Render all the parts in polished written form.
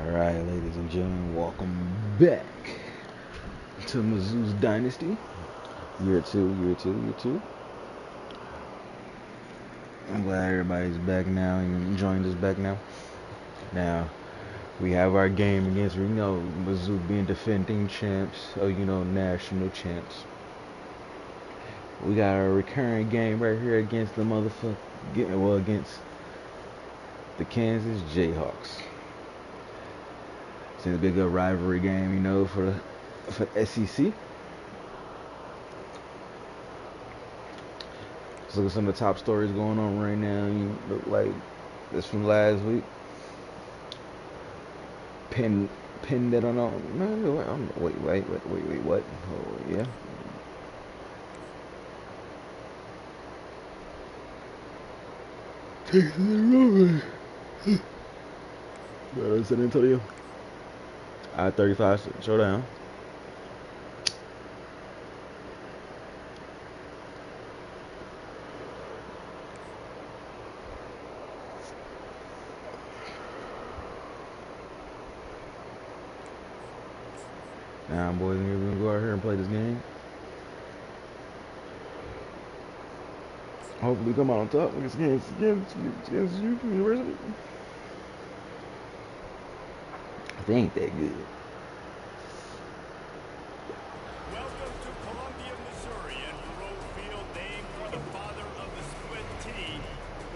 Alright, ladies and gentlemen, welcome back to Mizzou's Dynasty. Year two. I'm glad everybody's back now and joined us back now. Now, we have our game against, Mizzou being defending champs, national champs. We got a recurring game right here against the against the Kansas Jayhawks. Seems to be a good rivalry game, for SEC. Let's look at some of the top stories going on right now. You look like this from last week. Pin that on. No, wait, what? Oh, yeah. San Antonio. I-35 showdown. Now, boys, we're gonna go out here and play this game. Hopefully, come out on top against University. They ain't that good. Welcome to Columbia, Missouri, and Road Field, named for the father of the split T,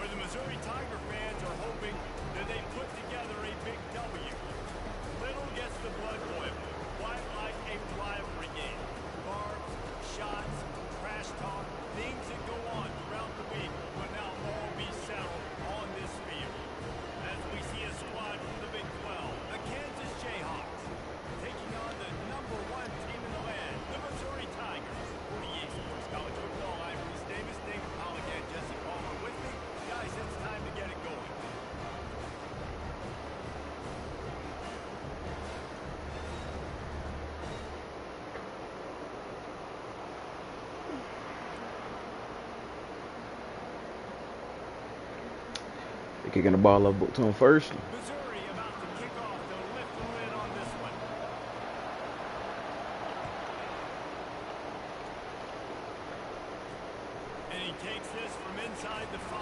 where the Missouri Tiger fans are hoping that they put together a big W. Little gets the blood boiling, quite like a rivalry game. Barbs, shots, trash talk, things that go on throughout the week will now all be settled on this field. As we see a squad from the Big 12, the Kansas Jayhawks, taking on the #1 team in the land, the Missouri Tigers. 48 Sports College Football, I'm Bruce Davis, David Pollock, and Jesse Palmer with me. Guys, it's time to get it going. They're kicking the ball up to him first. Missouri about to kick off. They'll lift the lid on this one. And he takes this from inside the 5.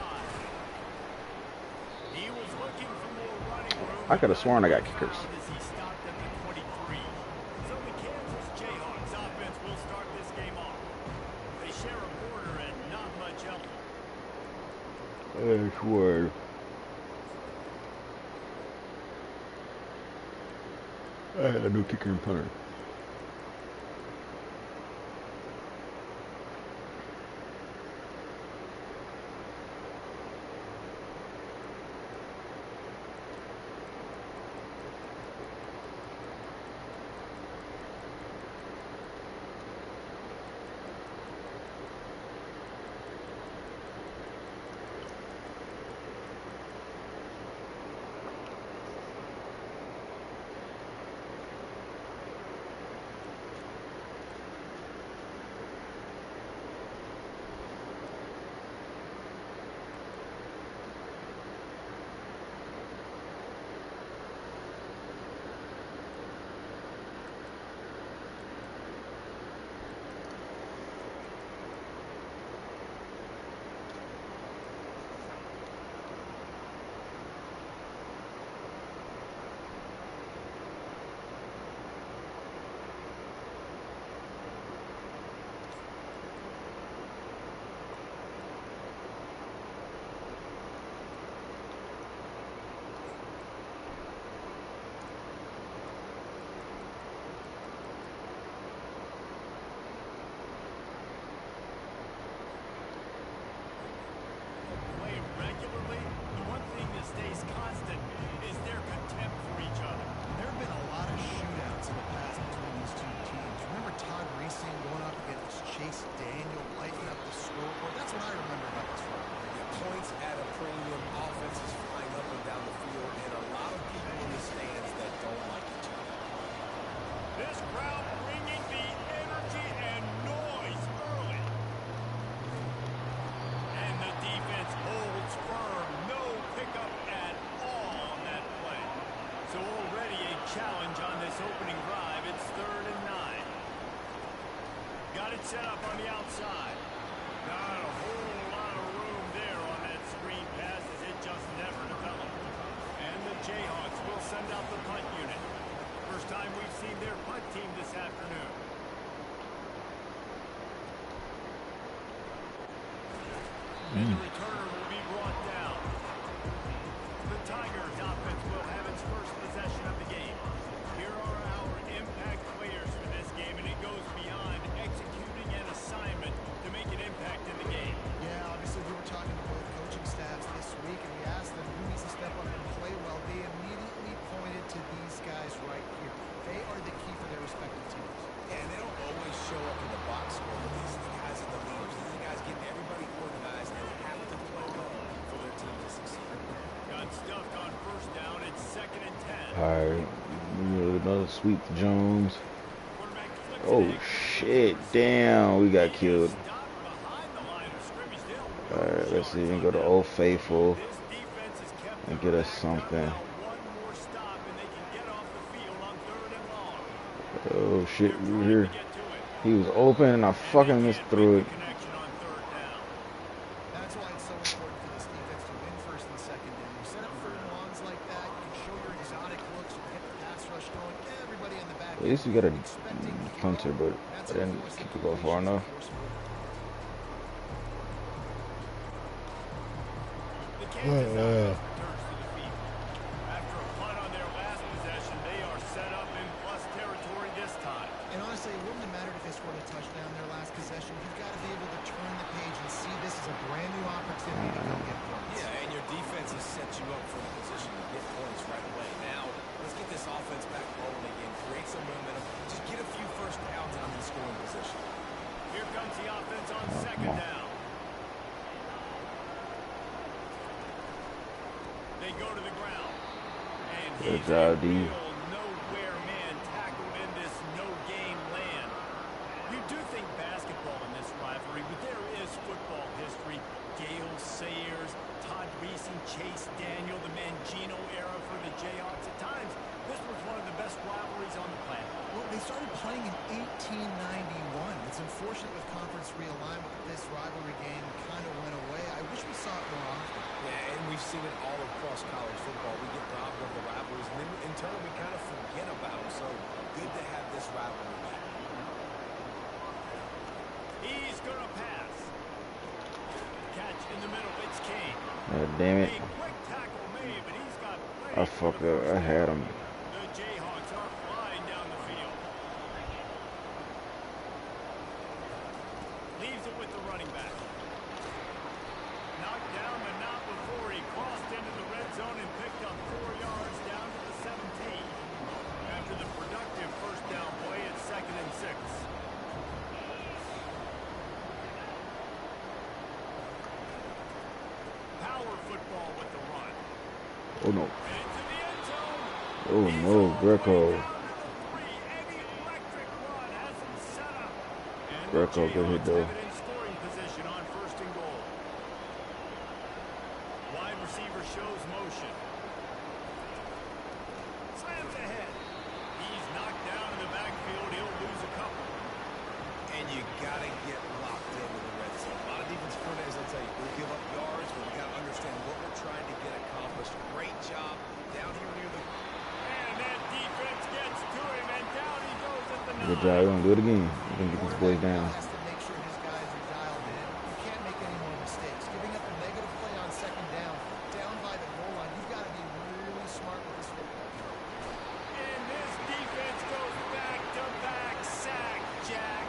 He was looking for more running room. I could have sworn I got kickers. As he stopped at the 23. So the Kansas Jayhawks offense will start this game off. They share a border and not much else. Word. I had a new kicker and punter. opening drive. It's 3rd and 9. Got it set up on the outside. Not a whole lot of room there on that screen pass as it just never developed. And the Jayhawks will send out the punt unit. First time we've seen their punt team this afternoon. And the returner will be brought down. The Tigers offense will have its first possession of the game. Here are our impact players for this game, and it goes beyond executing an assignment to make an impact in the game. Yeah, obviously we were talking to both coaching staffs this week, and we asked them who needs to step up and play well. They immediately pointed to these guys right here. They are the key for their respective teams. Yeah, and they don't always show up in the box score, but these are the guys in the leaders. These are the guys getting everybody organized, and they have to play well for their team to succeed. Got stuffed on first down. It's 2nd and 10. Alright, another sweep to Jones. Quarterback flips Oh it in. shit, damn, we got killed. Stopped behind the line of scrimmage. Alright, let's see if we can go to Old Faithful This defense has kept and them get us backed up something. now. One more stop, and they can get off the field on 3rd and long. Oh shit, They're we trying were here. to get to it. He was open and I fucking missed through it. Connection on 3rd down. That's why it's so important for this defense to win first and second down. You set up 3rd and longs like that, you can show your exotic looks, you can get the pass rush going, everybody in the back. At least we got a expecting punter, but That's I didn't how kick it go far enough. The Kansas offense returns to the field. After a punt on their last possession, they are set up in plus territory this time. And honestly, it wouldn't have mattered if they scored a touchdown their last possession. You've got to be able to turn the page and see this as a brand new opportunity to go get points. Yeah, and your defense has set you up for the position to get points right away. Now, let's get this offense back rolling again, create some momentum, just get a few first downs on the scoring position. Here comes the offense on 2nd down. They go to the ground. And Good he's job, a D. real nowhere man tackled in this no-game land. You do think basketball in this rivalry, but there is football history. Gale Sayers, Todd Reese, and Chase Daniel, the Mangino era for the Jayhawks. At times, this was one of the best rivalries on the planet. Well, they started playing in 1891. It's unfortunate with conference realignment that this rivalry game kind of went away. I wish we saw it more often. Yeah, and we've seen it all across college football. We get robbed of the rivalries, and then in turn, we kind of forget about them. So good to have this rivalry back. He's going to pass. Catch in the middle. It's King. God damn it. A quick tackle made, but he's got I fucked up. I had him. The Jayhawks are flying down the field. Leaves it with the running back. Knocked down, but not before he crossed into the red zone and picked up 4 yards down to the 17. After the productive first down play, it's 2nd and 6. Power football with the run. Oh no. And into the end zone. Oh no, Greco. Greco, good hit though. Scoring position on 1st and goal. Wide receiver shows motion. Slams ahead. He's knocked down in the backfield. He'll lose a couple. And you got to get locked into the red zone. A lot of defensive coordinators will tell you, we'll give up yards, but we got to understand what we're trying to get accomplished. Great job down here near the... And that defense gets to him, and down he goes at the 9. Good job. We're gonna do it again. We're gonna get these boys down. Has to make sure his guys are dialed in. You can't make any more mistakes. Giving up a negative play on 2nd down by the goal line. You've got to be really smart with this football. And this defense goes back-to-back sack, Jack.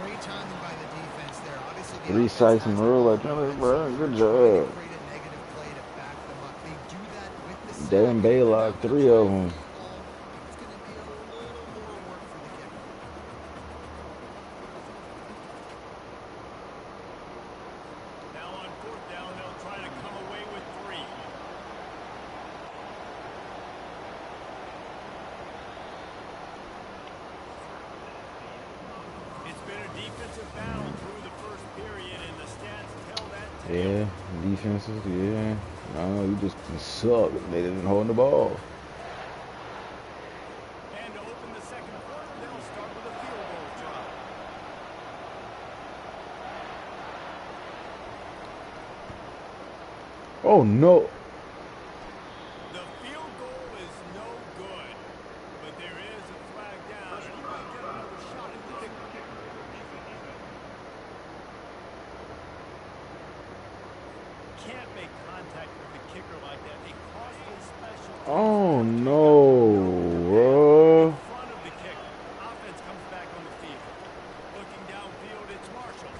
Great timing by the defense there. Obviously, the 3 offense sacks in has a row the like that, offense bro. Good trying to job. create a negative play to back them up. They do that with the sack. Devin Baylock, 3 of them. It's going to be a little more work for the kicker. Now on 4th down, they'll try to come away with 3. It's been a defensive battle through the first period, and the stats tell that tale. Yeah, defenses, yeah. No, you just suck. They didn't hold the ball. And second quarter, they'll start with a field goal try. Oh no. The field goal is no good, but there is a flag down, and he might get another shot at this. Can't make contact with the kicker like that. A costly special teams. Oh no, bro. In front of the kicker. Offense comes back on the field. Looking downfield, it's Marshall.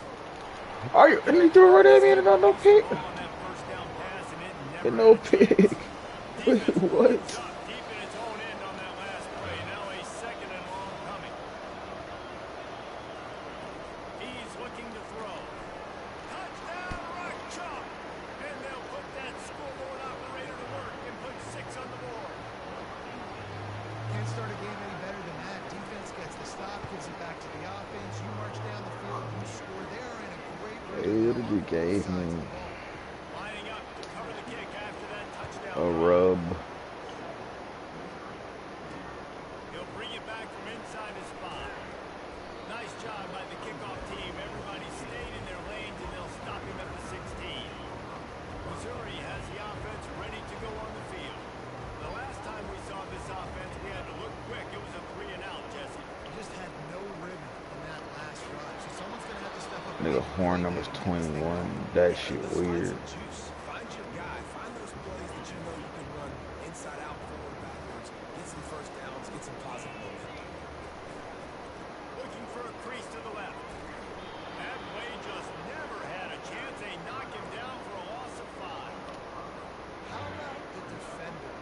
Are you? And he threw it right at me and no pick. On that first down pass, and it never And no got a chance. pick. What? Up deep in its own end on that last play. Now a second and long coming. He's looking to throw. Touchdown, Rock Chalk! And they'll put that scoreboard operator to work and put 6 on the board. Can't start a game any better than that. Defense gets the stop, gives it back to the offense. You march down the field, you score. They are in a great Hey, what did you gave me? Lining up to cover the kick after that touchdown. A rub. He'll bring it back from inside his spot. Nice job by the kickoff team. Everybody stayed in their lanes, and they'll stop him at the 16. Missouri has the offense ready to go on the field. The last time we saw this offense, we had to look quick. It was a 3-and-out, Jesse. He just had no rhythm in that last run. So someone's going to have to step up. Nigga, horn number's 21. That shit weird. Find your guy. Find those plays that you know you can run inside out, forward, backwards. Get some first downs. Get some positive momentum. Looking for a crease to the left. That play just never had a chance. They knock him down for a loss of 5. How about the defender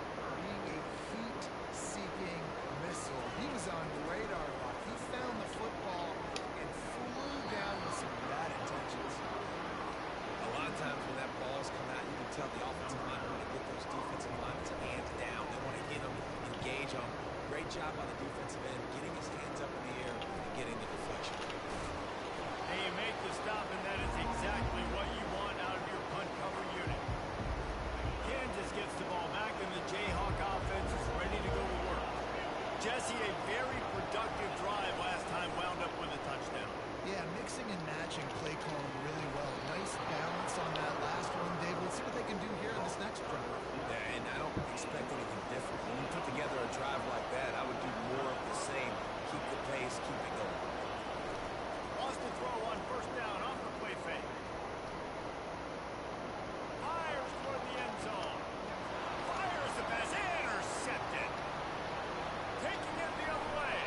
being a heat-seeking missile? He was on radar lock. He found the football and flew down with some bad intentions. A lot of times when that ball's come out, you can tell the offensive line want to get those defensive line's hands down. They want to get them, engage them. Great job by the defensive end, getting his hands up in the air and getting the deflection. And you make the stop, and that is exactly what you want out of your punt cover unit. Kansas gets the ball back, and the Jayhawk offense is ready to go to work. Jesse, a very productive drive last time, wound up with a touchdown. Yeah, mixing and matching play calling really well. Nice balance on that last one, Dave. Let's see what they can do here on this next drive. Yeah, and I don't expect anything different. When you put together a drive like that, I would do more of the same. Keep the pace, keep it going. Lost the throw on first down off the play fake. Fires toward the end zone. Fires the pass. Intercepted. Taking it the other way.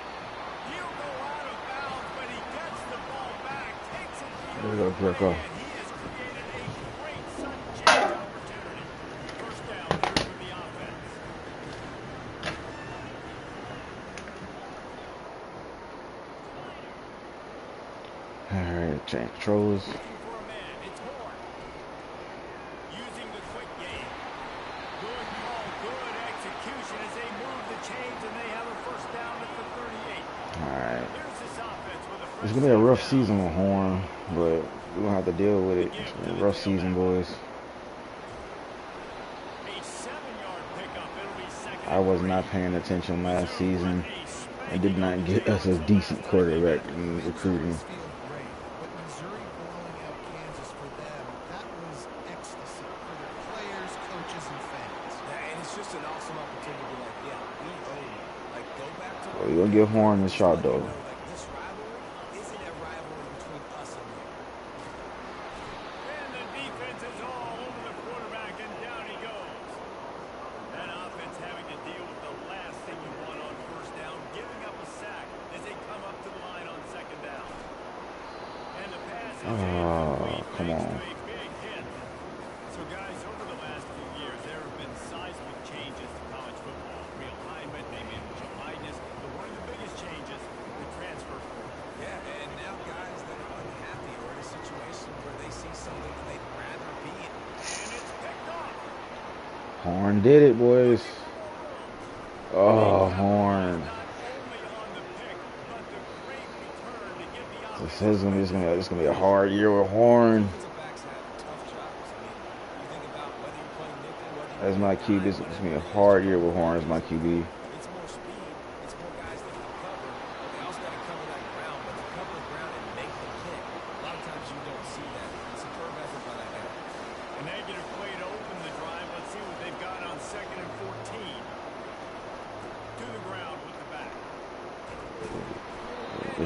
He'll go out of bounds, but he gets the ball back. Takes it the There we go, other jerk way, off. and he has created a great sudden change opportunity. First down here for the offense. Alright, change controls. Looking for a man. It's Horn. Using the quick game. Good call, good execution as they move the chains, and they have a first down at the 38. Alright. Here's this offense with a It's first gonna be a rough down. season with Horn, but we're gonna have to deal with it. It's been a rough season, boys. A 7-yard pickup. It'll be second. I was not paying attention last season and did not get us a decent quarterback in recruiting. Feel great, but Missouri blowing out Kansas for them, that was ecstasy for their players, coaches, and fans. Yeah, and it's just an awesome opportunity to be like, yeah, we own it. Like, go back to Well, you're gonna give Horn a shot, though. Like, this rivalry isn't a rivalry between us and them. And the defense is all over the quarterback, and down he goes. That offense having to deal with the last thing you want on first down, giving up a sack as they come up to the line on second down. And the pass is incomplete, come thanks on. to a big hit. So, guys, over the last few years, there have been seismic changes to college football. Realignment, name it, Julius, but one of the biggest changes, the transfer portal. Yeah, and now guys that are unhappy or in a situation where they see something that they'd rather be in. And it's picked off. Horn did it, boys. Oh, Horn. Not only on the pick, but the great return to give the This offense. is gonna be a hard year with Horn. Defensive backs have tough jobs. I mean, you think about whether you're playing nickel, whether As my QB, this is gonna be a hard year with Horn as my QB. it's more speed, it's more guys that can cover.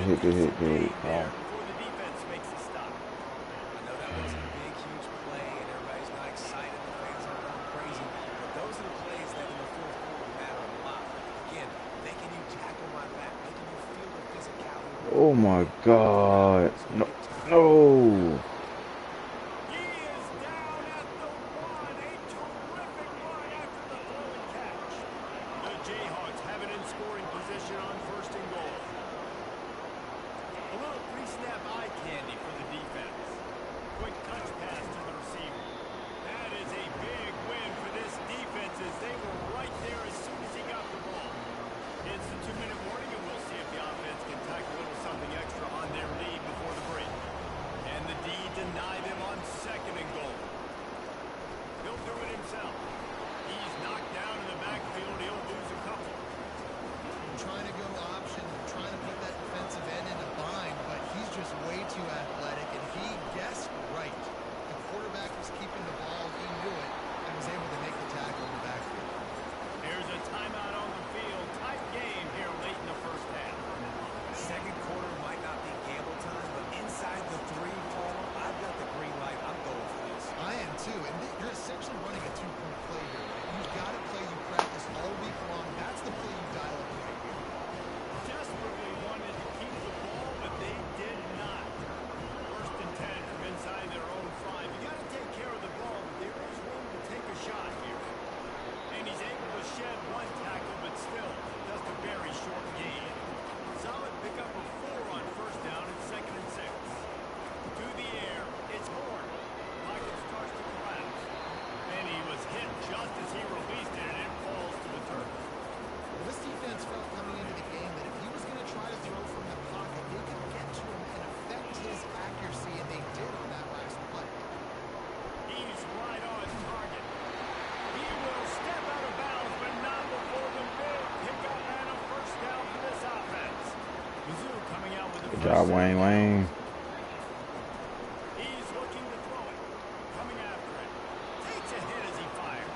hit the hit, dude. There before the defense makes a stop. I know that was a big, huge play, and everybody's not excited. The fans aren't going crazy. But those are the plays that in the fourth quarter matter a lot. Again, making you tackle my back, making you feel the physicality. Oh my God. No. No. He is down at the 1. A terrific run after the throw and catch. The Jayhawks have it in scoring position on 1st and goal. A little pre-snap eye candy for the defense. Quick touch pass to the receiver. That is a big win for this defense as they were right there as soon as he got the ball. It's the 2-minute warning, and we'll see if the offense can tack a little something extra on their lead before the break. And the D deny them on 2nd and goal. He'll do it himself. He's knocked down in the backfield. He'll lose a couple. Trying to go option, trying to put that defensive end in a bind, but he's just way too athletic, and he guessed right. The quarterback was keeping the ball, he knew it, and was able to make the tackle in the backfield. Here's a timeout on the field. Tight game here late in the first half. Second quarter might not be gamble time, but inside the 3, Paul, I've got the green light. I'm going for this. I am too, and you're essentially running a 2-point play here. You've got a play you practice all week long. That's the play you dial up right here. Desperately wanted to keep the ball, but they did not. 1st and 10 from inside their own 5. You got to take care of the ball, but there is room to take a shot here. And he's able to shed 1 tackle, but still just a very short gain. Solid pickup of 4 on 1st down and 2nd and 6. To the air, it's Horn. Pocket starts to collapse. And he was hit just as he released it, and it falls to the turf. Well, this defense felt coming into the game that if he was going to try to throw from the pocket, they could get to him and affect his accuracy, and they did on that last play. He's right on target. He will step out of bounds, but not before the big pickup and a 1st down for this offense. Mizzou coming out with the Good job, Wayne. He's looking to throw it. Coming after it. Takes a hit as he fired.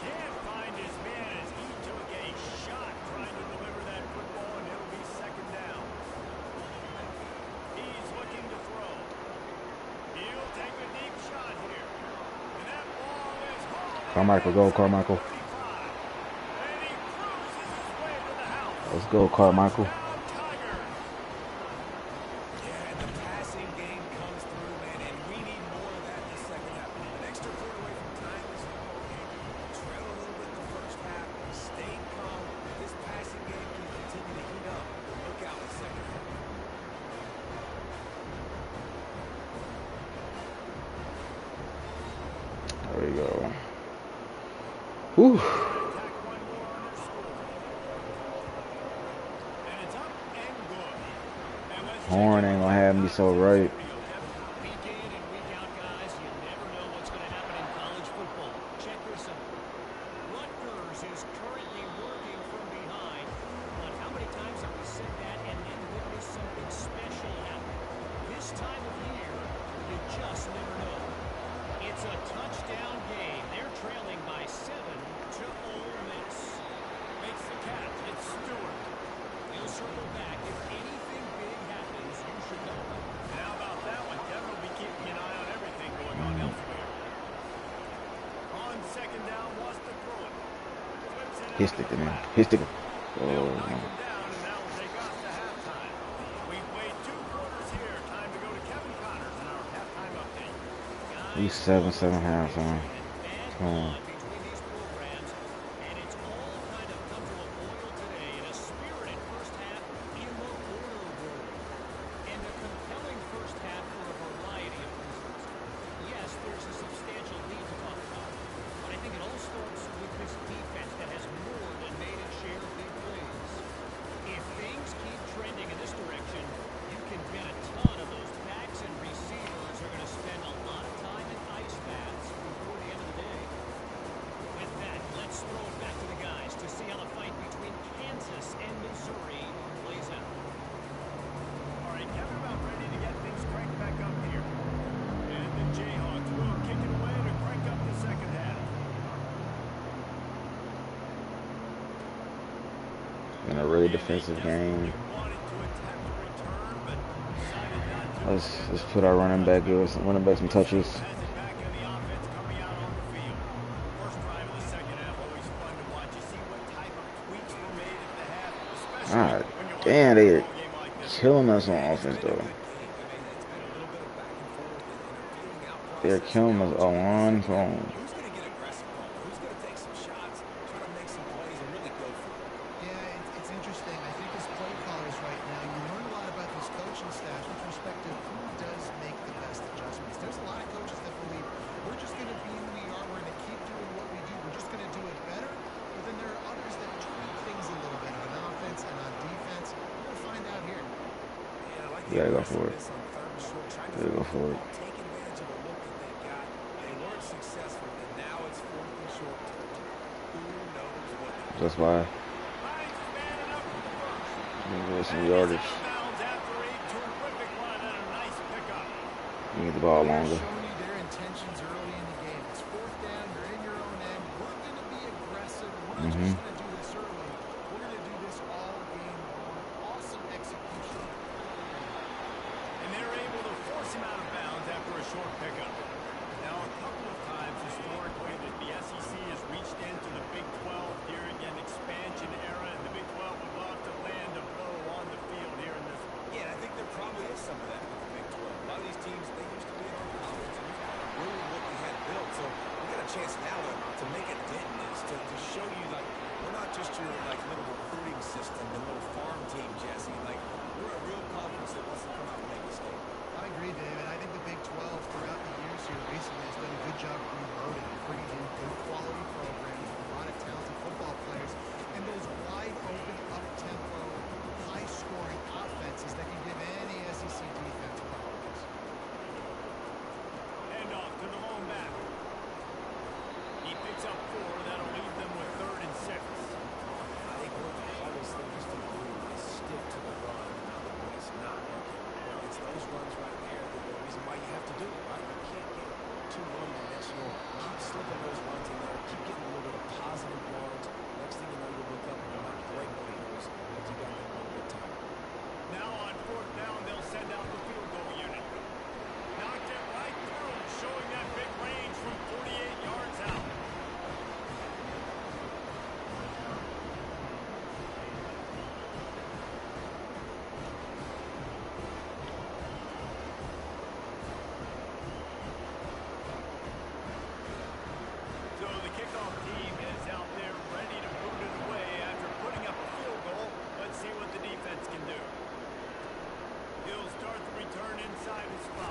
Can't find his man as he took a shot trying to deliver that football, and it'll be 2nd down. He's looking to throw. He'll take a deep shot here. And that ball is home. Carmichael, go, Carmichael. 35. And he cruises his way to the house. Let's go, Carmichael. Touchdown, Tigers. Yeah, and the passing game comes through, man, and we need more of that in the second half. An extra quarter away from tying this football game. Trail a little bit in the first half. Stay calm. This passing game can continue to heat up. Look out in the second half. There we go. Whew. Attack 1 more on their score. And it's up and good. And let's Horn ain't gonna have me so right. Week in and week out, guys, you never know what's going to happen in college football. Check this out. Rutgers is currently working from behind, but how many times have we said that and then witnessed something special happen? This time of year, you just never know. It's a touchdown game. They're trailing by 7 to Ole Miss. Makes the catch. It's Stewart. We'll circle back. If anything big happens, you should know. How about that one? Kevin will be keeping an eye on everything going on elsewhere. On 2nd down, wants to throw it. Flips it His out stick, to the man. back. His stick. They'll knock Oh, him down, and that will take us to halftime. We've played 2 quarters here. Time to go to Kevin Connors in our halftime update. we 7.5, son. Come on. Between these programs, and it's all kind of come to a boil today in a spirited first half in the border world. And a compelling first half for a variety of reasons. Yes, there's a substantial lead to talk about, but I think it all starts with this defense that has more than made its share of big plays. If things keep trending in this direction, you can bet a ton of those backs and receivers are going to spend a lot of time in ice baths before the end of the day. a really defensive game. Let's put our running back some touches. Ah, damn, they're killing us on offense though. They're killing us on phone. Who's going to get aggressive? Who's going to take some shots, try to make some plays, and really go for it? Yeah, it's interesting. I think as play callers right now, you learn a lot about these coaching staffs with respect to who does make the best adjustments. There's a lot of coaches that believe we're just going to be who we are. We're going to keep doing what we do. We're just going to do it better. But then there are others that tweak things a little bit on offense and on defense. We're going to find out here. Yeah, I like You gotta go for it. You gotta go for it. take advantage of a look that they got. They weren't successful, and now it's 4th and short. Who knows what? That's why. Get some yardage. You get the ball longer. Showing you their intentions early in the game. It's 4th down. You're in your own end. We're going to be aggressive. We're not just going to do this early. We're going to do this all game long. Awesome execution. And they're able to force him out of bounds after a short pickup. Now, a couple of times historically that the SEC has reached into the Big 12 during an expansion era, and the Big 12 would love to land a blow on the field here in this one. Yeah, I think there probably is some of that with the Big 12. A lot of these teams, they used to be in our conference, and we've kind of ruined what we had built. So we got a chance now to make a dent in this, to show you, like, we're not just your, like, little recruiting system, the little farm team, Jesse. Like, we're a real conference that wants to come out and make a statement. I agree, David. I think the Big 12 throughout the years here recently has done a good job reloading and bringing in good quality programs with a lot of talented football players and those wide open, up-tempo, high-scoring offenses that can give any SEC defense problems. Hand off to the lone back. He picks up 4. That'll leave them with 3rd and 6. I think one of the hardest things to do is stick to the run when it's not working. But it's those runs right there that the reason why you have to do it, right? You can't get too one-dimensional. Keep slipping those runs in there. Keep getting a little bit of positive yards. Next thing you know, you look up and you might break one of those, but you got to have a little bit of time. Now on 4th down, they'll send out the field goal unit. Knocked it right through, showing that big range from 48 yards out. So the kickoff team is out there ready to boot it away after putting up a field goal. Let's see what the defense can do. He'll start the return inside his 5.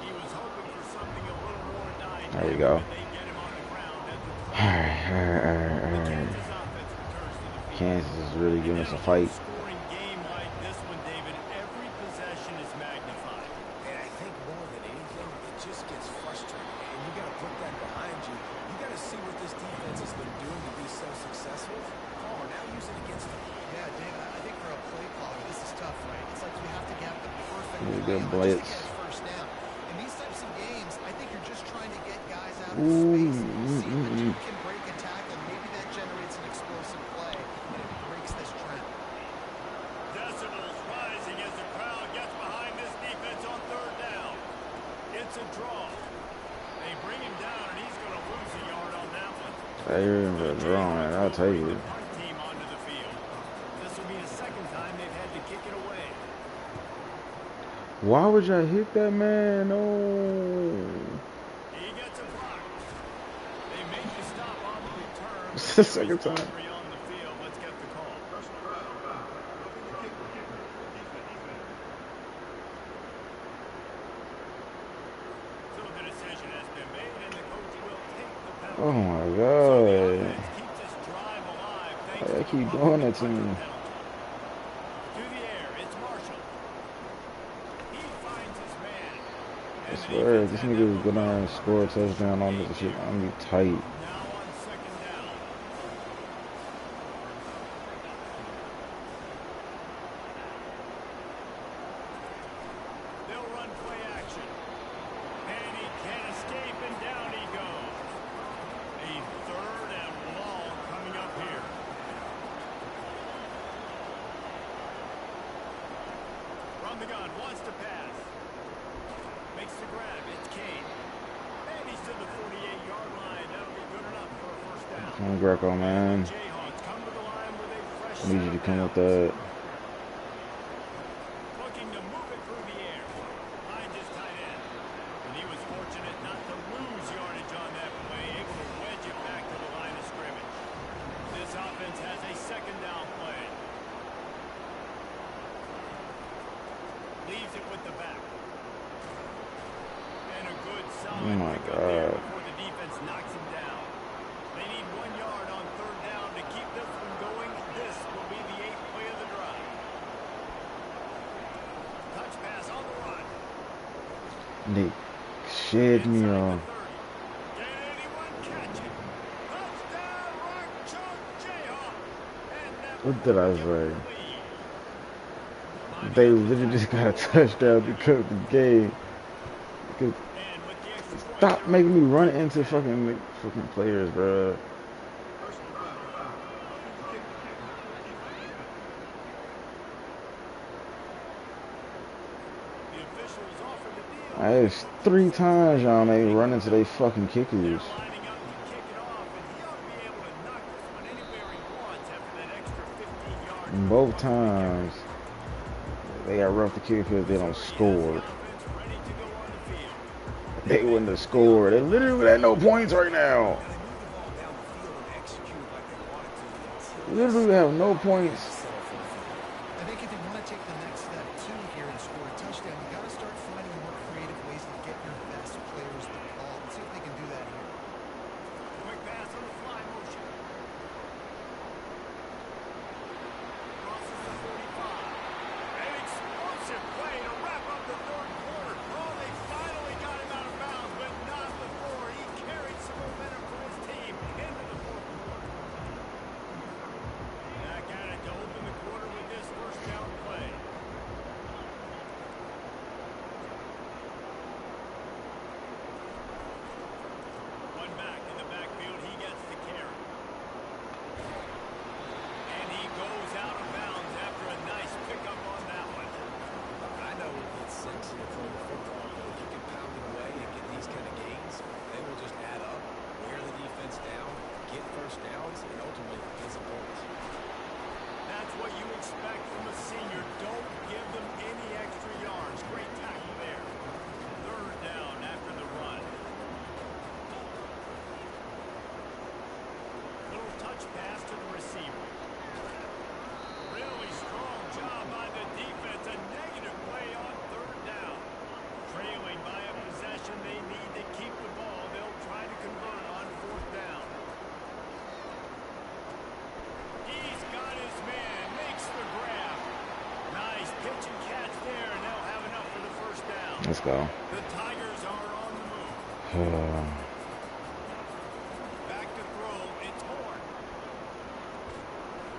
He was hoping for something a little more dynamic. There you go. They get him on the ground at the 12. Alright. Kansas offense returns to the field. Kansas is really giving us a fight. Scoring game like this one, David, every possession is magnified. And I think more than anything, it just gets frustrating. And you got to put that behind you. You got to see what this defense has been doing to be so successful. Palmer, now use it against them. Yeah, David, I think for a play caller, this is tough, right? It's like you have to get the perfect Yeah, play good on blitz. just to get first down. In these types of games, I think you're just trying to get guys out of Ooh, space. See if the team can break a tackle, and maybe that generates an explosive play, and it breaks this trend. Decibels rising as the crowd gets behind this defense on 3rd down. It's a draw. They bring him down, and he's going to lose a yard on that one. They're drawing. I'll tell you. The punt team onto the field. This will be the 2nd time they've had to kick it away. Why would y'all hit that man? No. He gets a block. They make the stop on the return. It's the 2nd time. Referee on the field. Let's get the call. So the decision has been made, and the coach will take the penalty. Oh my So the god. offense keeps this drive alive thanks They to keep the doing that to penalty. me. To the air, it's Marshall. He finds his man. I swear, if this nigga would go down and score a touchdown on this shit, I'm gonna be tight. Now on 2nd down. They'll run play action. And he can't escape, and down he goes. A 3rd and long coming up here. From the gun, wants to pass. Makes the grab. It's Kane. And he's to the 48-yard line. That'll be good enough for a first down. Come on, Greco, man. Jayhawks come to the line with a fresh I need you to set come of with that. looking to move it through the air. Finds his tight end. And he was fortunate not to lose yardage on that play. Able to wedge it back to the line of scrimmage. This offense has a second down play. Leaves it with the back. And a good solid Oh my pick up there God. before the defense knocks him down. They need 1 yard on third down to keep this one going. This will be the 8th play of the drive. Touch pass on the run. Nick shed me Inside off. the 30. Can anyone catch it? Touchdown, Rock Chalk Jayhawk. And that What did I will give say? them the lead. They literally just got a touchdown because of the game. Because And with the extra point, stop they're making me run into fucking players, bro. the officials offer the deal. It's 3 times y'all made me run into they fucking kickers. They're lining up to kick it off, and he ought to be able to knock this one anywhere he wants after that extra 15 yards. Both times they got rough the kick because they don't score. Offense ready to go on the field. They wouldn't have scored. They literally had no points right now. Literally have no points. I think if you want to take the next step too here and score a touchdown, you got to start finding more creative ways to get your best players the ball. Let's see if they can do that here. Quick pass on the fly motion. Crosses the 45. An explosive play to wrap up the third quarter. Oh, they finally got him out of bounds, but not before he carried some momentum for his team into the fourth quarter. Back at it to open the quarter with this first down play. One back in the backfield, he gets the carry. And he goes out of bounds after a nice pickup on that one. I know it's sensitive for the football, but if you can pound it away and get these kind of gains, they will just add up, wear the defense down, get first downs, and ultimately get some points. That's what you expect from a senior. Don't give them any extra yards. Great tackle there. Third down after the run. Little touch pass to the receiver. Really strong job by the defense. A negative play on third down. Trailing by a possession, they need to keep the ball. They'll try to convert on fourth down. He's got his man, makes the grab. Nice pitch and catch there, and they'll have enough for the first down. Let's go. The Tigers are on the move. Back to throw, it's Horn.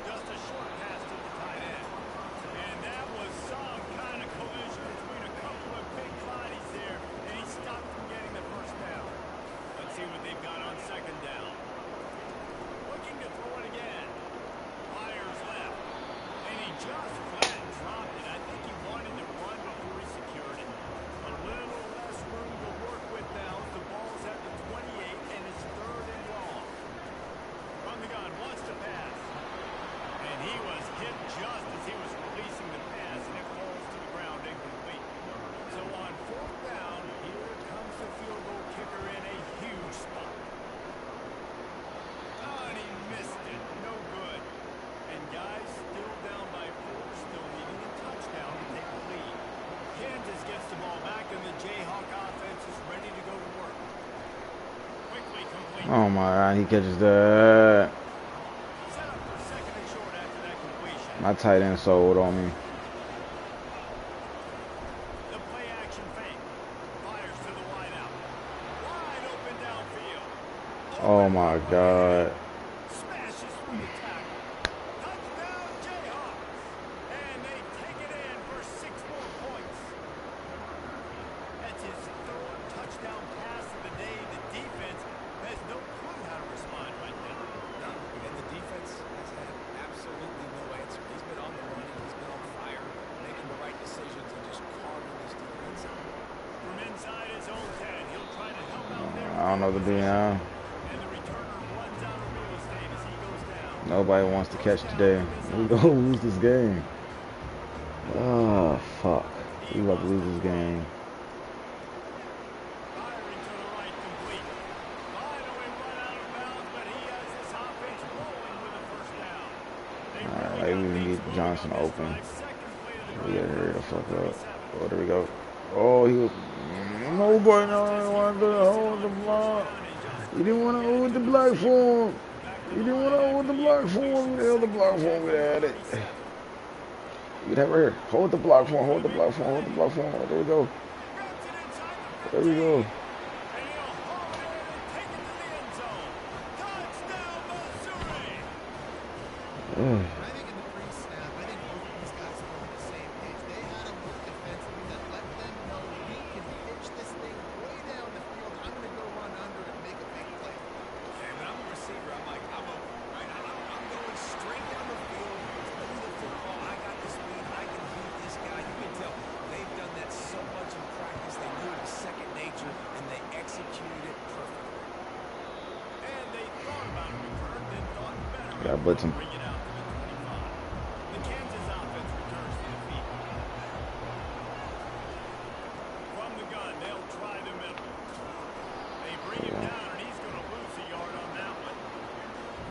Just a short pass to the tight end. And that was some kind of collision between a couple of big bodies there, and he stopped from getting the first down. Let's see what they've got on second down. Looking to throw it again. Fires left. And he just flat dropped it. I think he wanted to run before he secured it. A little less room to work with now. The ball's at the 28 and it's third and long. From the gun, wants to pass. And he was hit just as he was releasing the pass, and it falls to the ground incomplete. So on fourth down, here comes the field goal kicker in a huge spot. Oh, and he missed it. No good. And guys, still down by 4, still needing a touchdown to take the lead. Kansas gets the ball back, and the Jayhawk offense is ready to go to work. Quickly complete. Oh my God, he catches that. Set up for second and short after that completion. My tight end sold on me. The play action fake. Fires to the wideout. Wide open downfield. Oh my God. Smashes through the tackle. Touchdown Jayhawks. And they take it in for 6 more points. That's his third touchdown pass of the day. The defense has no clue how to respond right now. None. And the defense has had absolutely no answer. He's been on the run. He's been on fire, making the right decisions and just don't know the deal. And the returner runs out of real estate as he goes down. Nobody wants to catch today. We gonna lose this game. Oh fuck. We about to lose this game. Firing to the right, complete. Finally run out of bounds, but he has this offense rolling with a first down. They Alright, really maybe got we can things get moving Johnson on this open. drive. Second play of the We drive. gotta hurry the fuck up. 37. Oh, there we go. Oh, he was. Nobody wanted to hold the block. He didn't want to hold the block for him. He didn't want to hold the block for him. He held the block for him. We had it. You have right here. Hold the block for him. Hold the block for him. Hold the block for him. There we go. There we go. And he'll haul it in and take it to the end zone. Touchdown, Missouri! I think in the pre-snap, I think both of these guys were on the same page. They had them look defensively that let them know we can pitch this thing way down the field. I'm going to go run under and make a big play. And when I'm a receiver, I'm like, I'm open, right? I'm going straight down the field. Throw me the football. I got the speed. I can beat this guy. You can tell they've done that so much in practice. They knew it was second nature, and they executed it perfectly. And they thought about a return, then thought better. Gotta blitz him. Bring it out to the 25. The Kansas offense returns to the field. From the gun, they'll try the middle. They bring him down, and he's going to lose a yard on that one.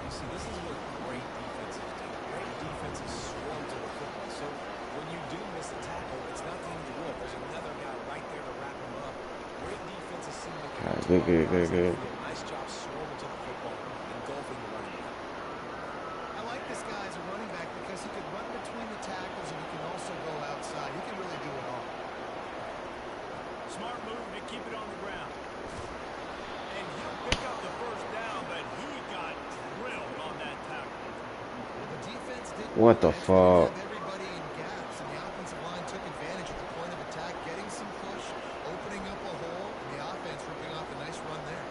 You see, this is what great defenses do. Great defenses swarm to the football. So when you do miss a tackle, it's not the end of the world. There's another guy right there to wrap him up. Great defenses seem to Good. Nice job swarming to the football, engulfing the running back. I like this guy as a running back because he could run between the tackles and he can also go outside. He can really do it all. Smart move to keep it on the ground. And he'll pick up the first down, but he got drilled on that tackle. The defense did What the fuck? have everybody in gaps, and the offensive line took advantage at the point of attack, getting some push, opening up a hole, and the offense ripping off a nice run there.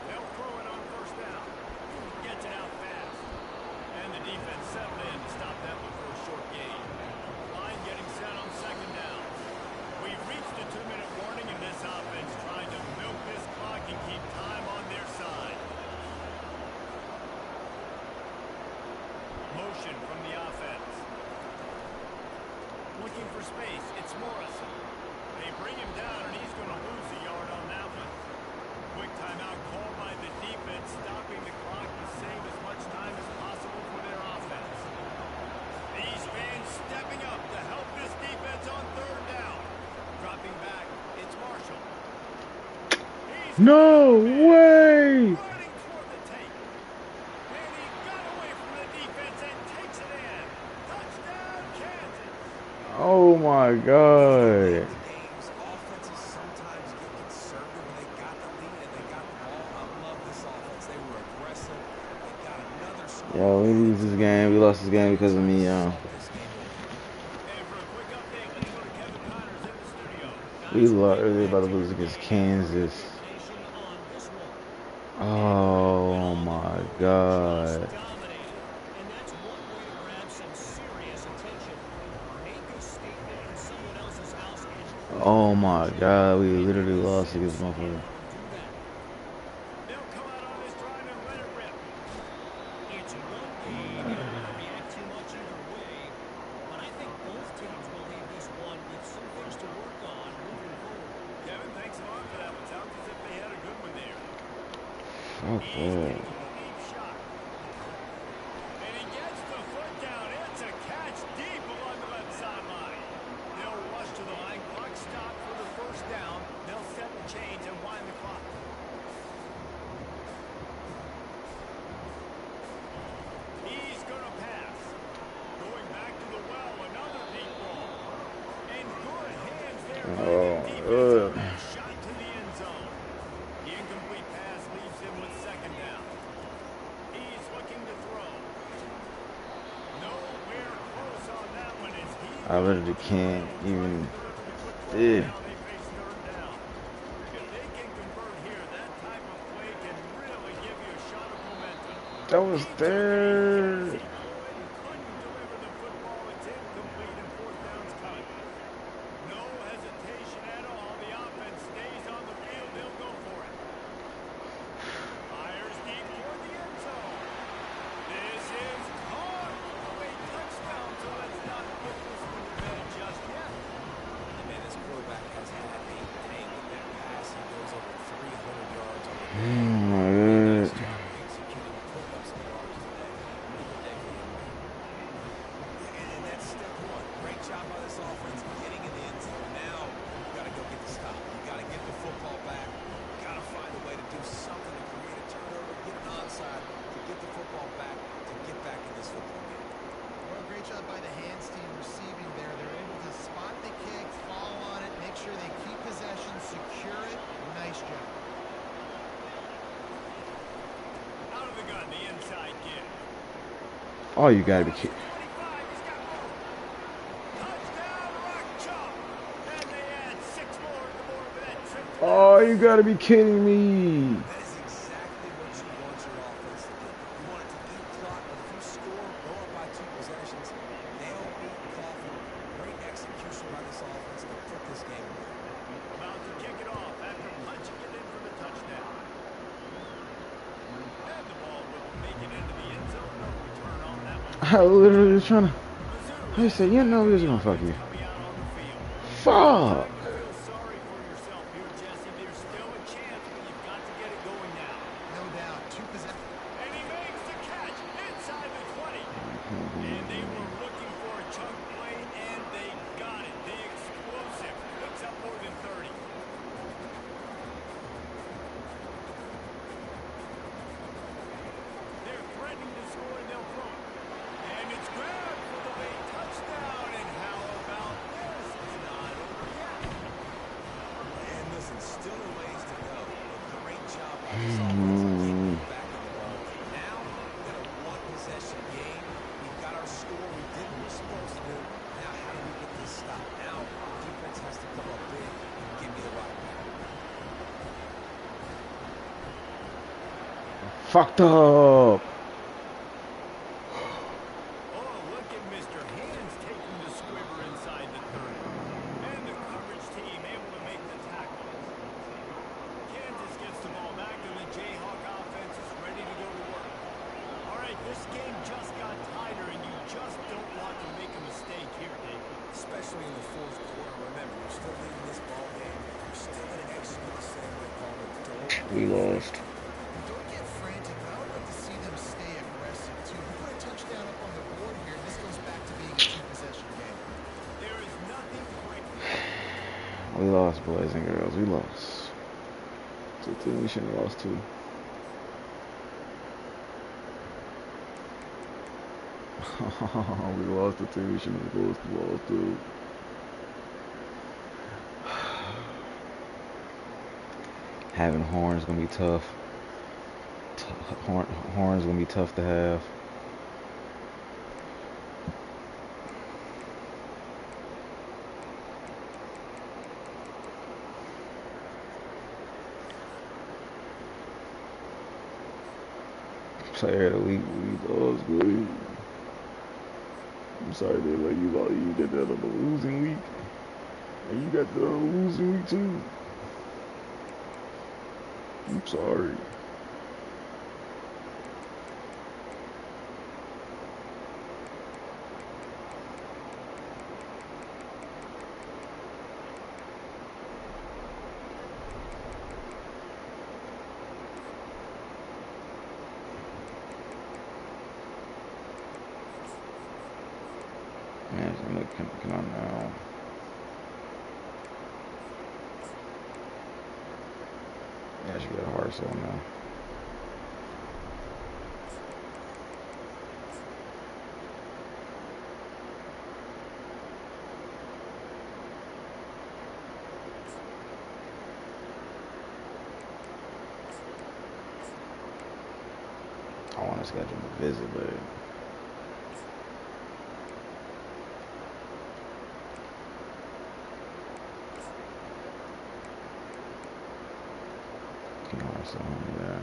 They'll throw it on first down. Gets it out fast. And the defense settled in to stop that one for a short gain. Line getting set on second down. We've reached the 2-minute warning, and this offense trying to milk this clock and keep time on their side. Motion from the offense. Looking for space. It's Morrison. They bring him down, and he's going to lose a yard on that one. Quick timeout called by the defense, stopping the clock to save as much time as possible for their offense. These fans stepping up to help this defense on third down. Dropping back, it's Marshall. He's No way! running toward the tape. And he got away from the defense and takes it in. Touchdown, Kansas. Oh my god. Games, offenses sometimes get conservative when they got the lead and they got the ball. I love this offense. They were aggressive. They got another score. Yo, we lose this game. We lost this game because of me, And for a quick update, let's go to Kevin Connors in the studio. We are about to lose against Kansas. Nation on this one. Oh my god. Dominated, and that's one way to grab some serious attention. Make a statement in someone else's house and Oh my god. We literally lost against motherfucker. do that. They'll come out on this drive and let it rip. It's one game. You don't want to react too much either way, but I think both teams will leave this one with some things to work on moving forward. Kevin, thanks a lot for that one. Sounds as if they had a good one there. Fuck He's that. taking a deep shot. And he gets the foot down. It's a catch deep along the left sideline. They'll rush to the line. Clock stop for the first down. They'll set the chains and wind the clock. He's going to pass. Going back to the well. Another deep ball. And good hands there by the defense on that shot to the end zone. The incomplete pass leaves him with second down. He's looking to throw. Nowhere close on that one as he I literally can't even. Now Yeah. they face third down. If they can convert here, that type of play can really give you a shot of momentum. That was third. Couldn't deliver the football. It's incomplete and fourth down's coming. No hesitation at all. The offense stays on the field. Oh, you gotta be kidding. Touchdown, Rock Chalk. And they add 6 more to the board with that trip to the Oh, house. you gotta be kidding me. That is exactly what you want your offense to do. You want it to eat clock, but if you score, go up by 2 possessions, nail, beat, coffin. Great execution by this offense to put this game away. About to kick it off after punching it in for the touchdown. And the ball will make it into the end zone. No return on that one. I literally was trying to. Mizzou I has said, you know, the we was gonna fuck offense you. coming out on the field. Fuck. Time to feel sorry for yourself here, Jesse. There's still a chance, but you've got to get it going now. No doubt. 2 possessions. And he makes the catch inside the 20. And they were looking for a chunk play, and they got it. The explosive picks up more than 30. They're threatening to score, and they'll throw it. And it's grabbed for the late touchdown. And how about this? It's not over yet. And listen, still a ways to go. But great job by this offense to keep them back in the ball. Now, we've got a 1-possession game. We've got our score. We did what we're supposed to do. Now, how do we get this stop? Now, defense has to come up big and give me the rock back. Fucked up. Oh, look at Mr. Hands taking the squiver inside the 30. And the coverage team able to make the tackle. Kansas gets the ball back, and the Jayhawk offense is ready to go to work. All right, this game just got tighter, and you just don't want to make a mistake here, David. Especially in the 4th quarter. Remember, you're still leading this ball game. You're still going to execute the same way, Palmer. Don't We lost. Don't get frantic, but I would like to see them stay aggressive, too. We put a touchdown up on the board here, and this goes back to being a 2-possession game. There is nothing great. We lost, boys and girls. We lost. It's a team we shouldn't have lost to. We lost the team we shouldn't have lost to. Having horns gonna be tough. Horns gonna be tough to have. Player of the week, we lost, boy. I'm sorry they let you lost. You did that on the losing week. And you got the losing week too. I'm sorry. Man, come on now. Yeah, she got a hard soul now. I want to schedule a visit, but so yeah.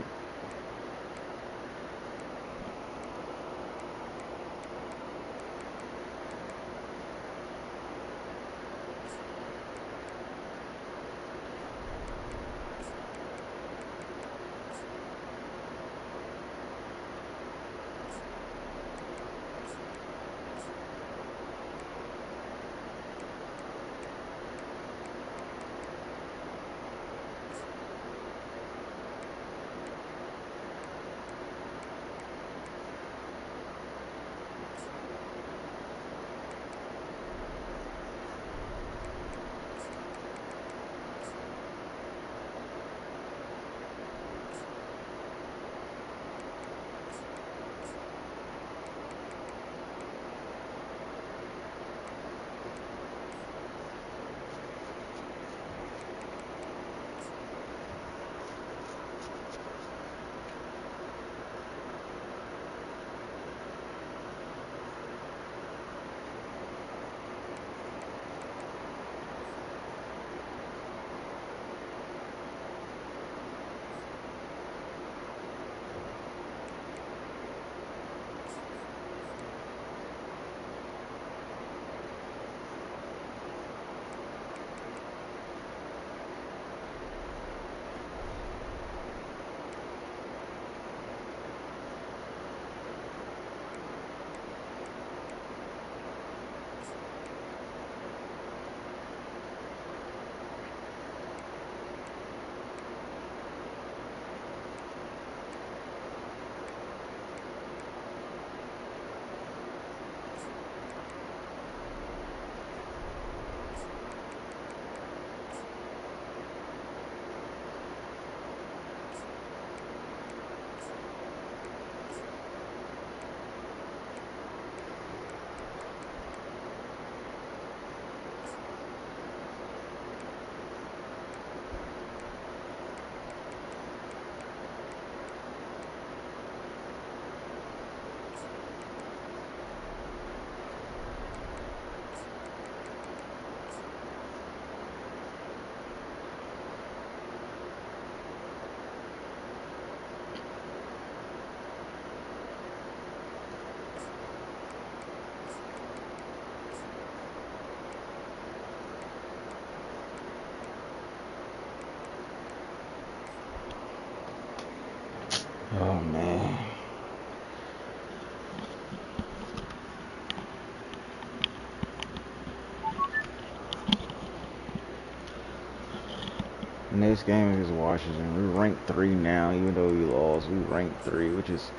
Next game is Washington. We're ranked 3 now, even though we lost. We ranked 3, which is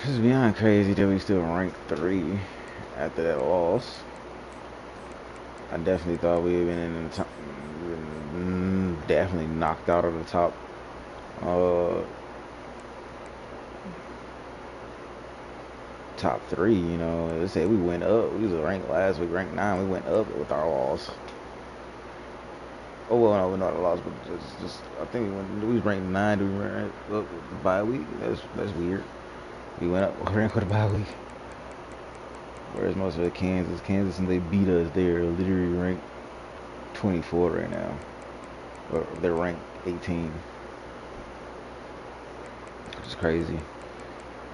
it's beyond crazy that we still ranked 3 after that loss. I definitely thought we had been in the top, definitely knocked out of the top. Top 3, you know. They say we went up. We was ranked last week, ranked 9. We went up with our loss. Oh well, no, we're not a loss, but just I think we was ranked 9. We were up with the bye week. That's weird. We went up ranked with the bye week. Whereas most of the Kansas, and they beat us, they're literally ranked 24 right now. Or they're ranked 18, which is crazy.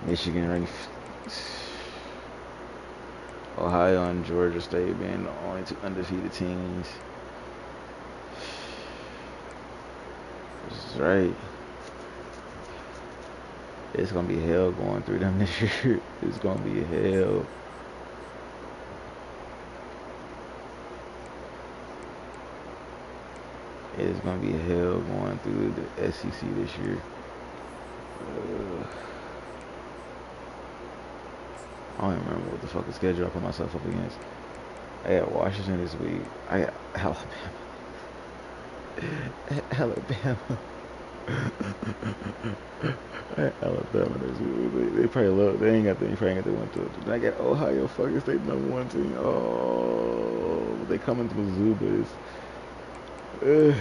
Michigan ranked. Ohio and Georgia State being the only 2 undefeated teams. This is right. It's gonna be hell going through them this year. It's gonna be hell. It's gonna be hell going through the SEC this year. I don't even remember what the fuck the schedule I put myself up against. I got Washington this week. I got Alabama. Alabama. I got Alabama this week. They probably love. They ain't got the. They probably ain't got the 1 2. I got Ohio fucking State #1 team. Oh, they coming to Mizzou, but it's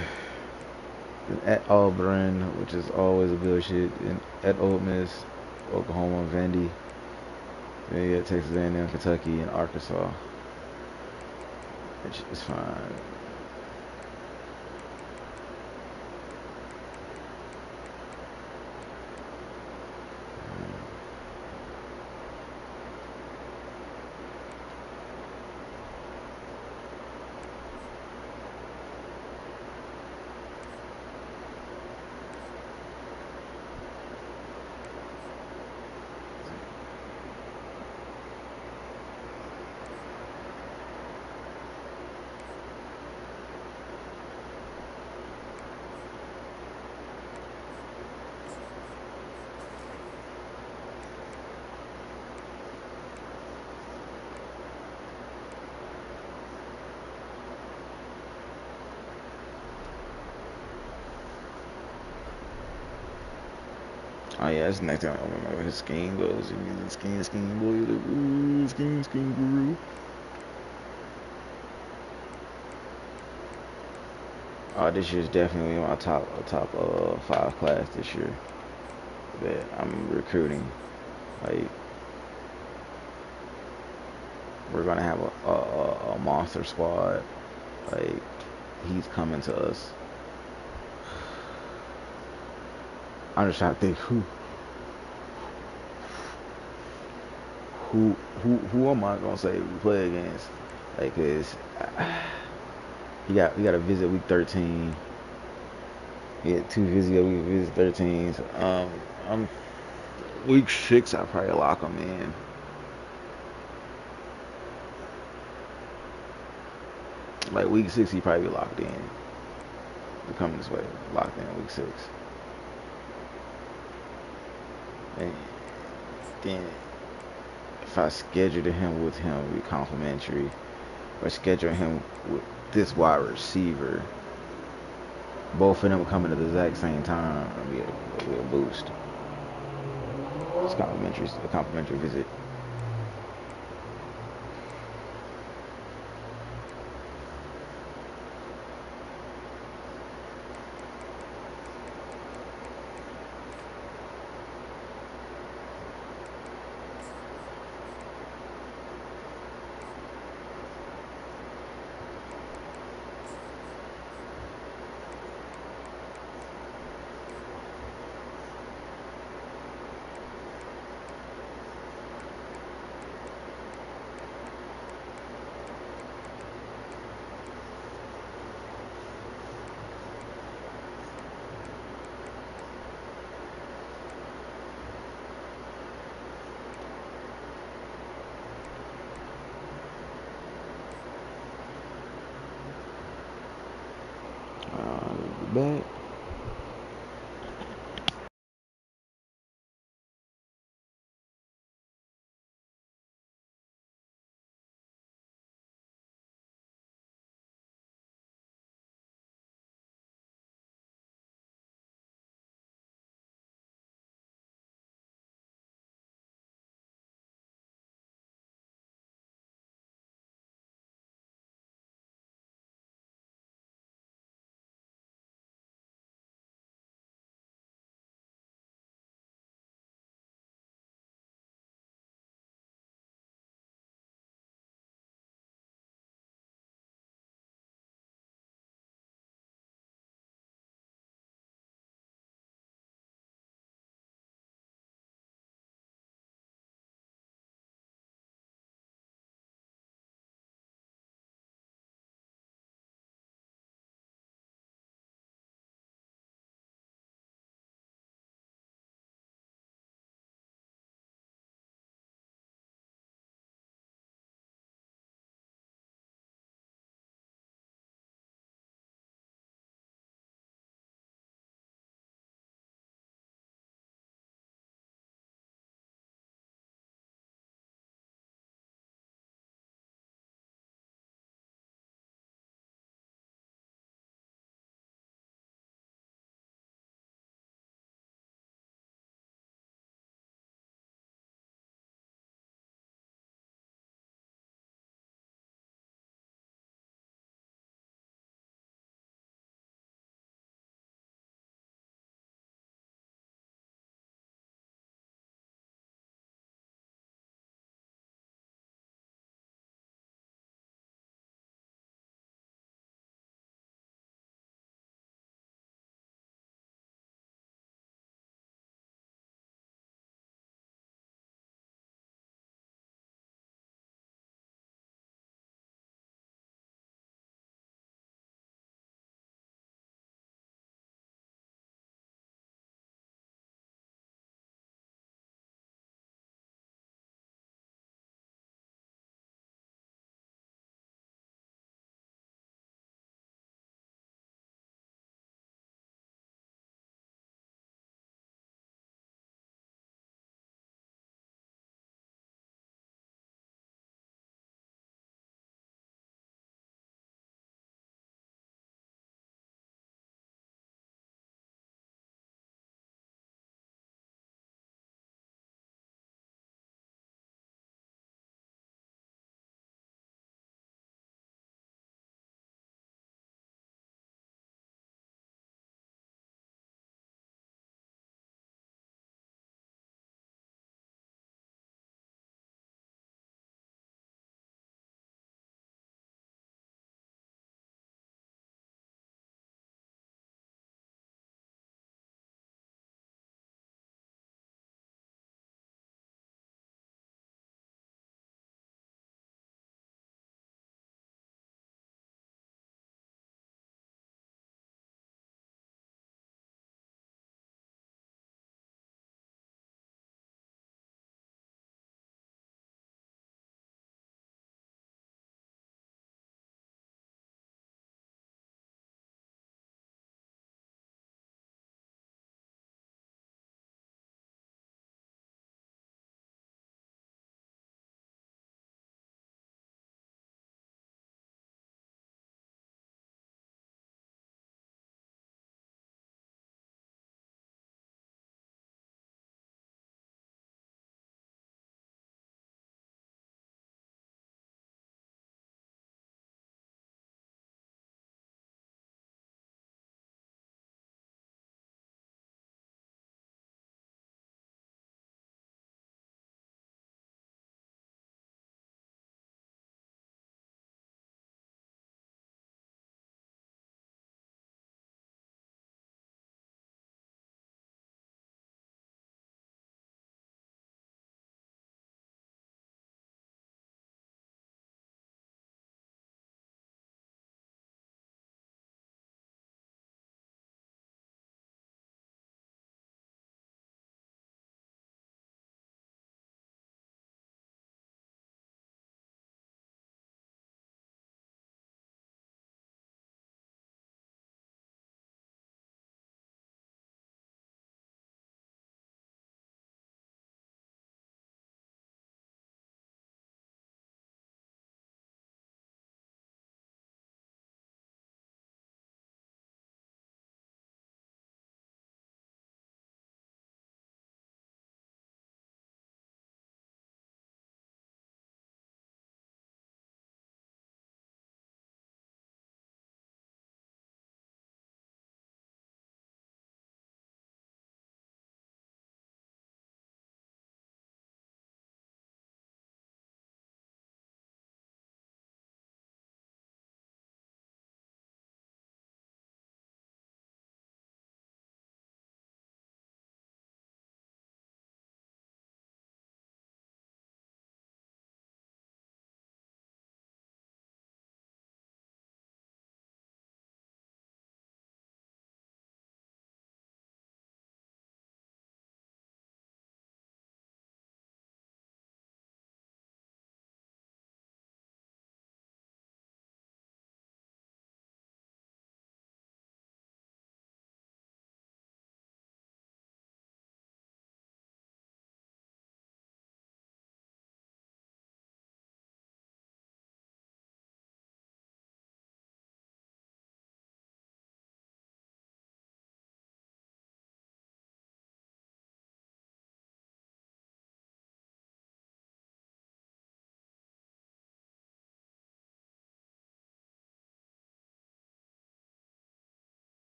at Auburn, which is always a bullshit. And at Ole Miss, Oklahoma, Vandy. Then you got Texas A&M, Kentucky, and Arkansas. Which is fine. Oh yeah, that's the next thing I remember. His scheme goes. Scheme, boy. Like, ooh, scheme, guru. This year's definitely my top 5 class this year that I'm recruiting. Like, we're gonna have a monster squad. Like, he's coming to us. I'm just trying to think who am I gonna say we play against? Like, cause we got to visit week 13. He had 2 visits week visit 13s. I'm week 6. I probably lock him in. Like week 6, he probably be locked in. He coming this way, locked in week 6. And then if I scheduled him with him, it would be complimentary. Or schedule him with this wide receiver. Both of them coming at the exact same time. It'll be a boost. It's complimentary, a complimentary visit. back.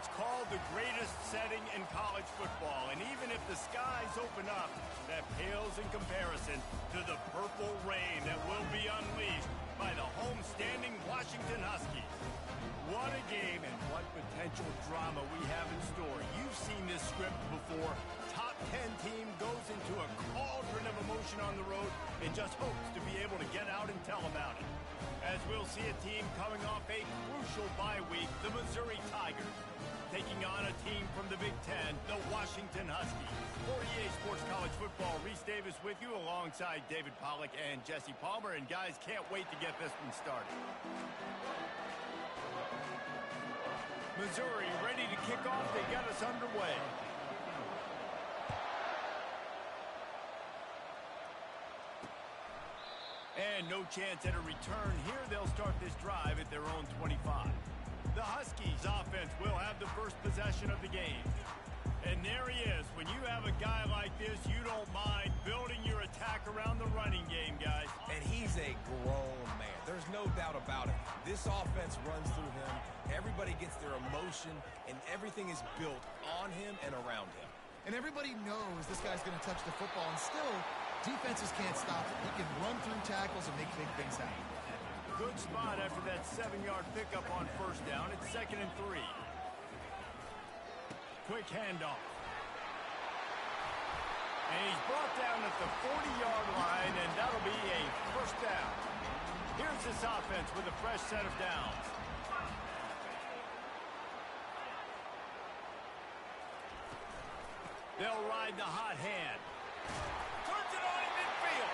It's called the greatest setting in college football, and even if the skies open up, that pales in comparison to the purple rain that will be unleashed by the homestanding Washington Huskies. What a game and what potential drama we have in store. You've seen this script before. Top 10 team goes into a cauldron of emotion on the road and just hopes to be able to get out and tell about it. As we'll see a team coming off a crucial bye week, the Missouri Tigers, taking on a team from the Big Ten, the Washington Huskies. For EA Sports College Football, Reese Davis with you alongside David Pollack and Jesse Palmer. And guys, can't wait to get this one started. Missouri ready to kick off. They got us underway. And no chance at a return here. They'll start this drive at their own 25. The Huskies offense will have the first possession of the game. And there he is. When you have a guy like this, you don't mind building your attack around the running game, guys. And he's a grown man. There's no doubt about it. This offense runs through him. Everybody gets their emotion, and everything is built on him and around him. And everybody knows this guy's going to touch the football, and still, defenses can't stop it. He can run through tackles and make big things happen. Good spot after that 7-yard pickup on first down. It's 2nd and 3. Quick handoff. And he's brought down at the 40-yard line, and that'll be a first down. Here's this offense with a fresh set of downs. They'll ride the hot hand. Turns it on in midfield.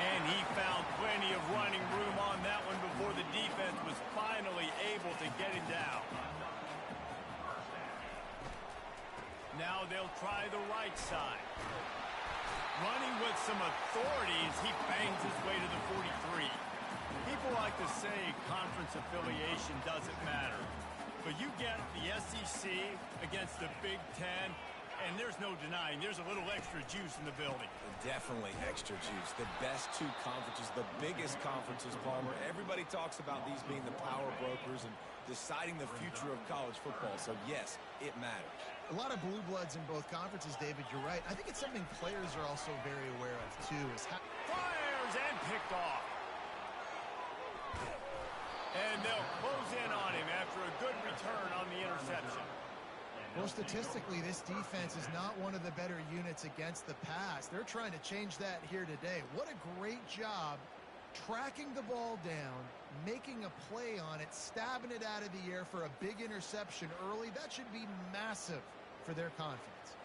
And he found plenty of running room on that one before the defense was finally able to get him down. Now they'll try the right side. Running with some authority as he bangs his way to the 43. People like to say conference affiliation doesn't matter. But you get the SEC against the Big Ten, and there's no denying there's a little extra juice in the building. Definitely extra juice. The best two conferences, the biggest conferences, Palmer. Everybody talks about these being the power brokers and deciding the future of college football. So, yes, it matters. A lot of blue bloods in both conferences, David. You're right. I think it's something players are also very aware of, too. Is how fires and picked off. And they'll close in on him after a good return on the interception. Well, statistically, this defense is not one of the better units against the pass. They're trying to change that here today. What a great job tracking the ball down, making a play on it, stabbing it out of the air for a big interception early. That should be massive for their confidence.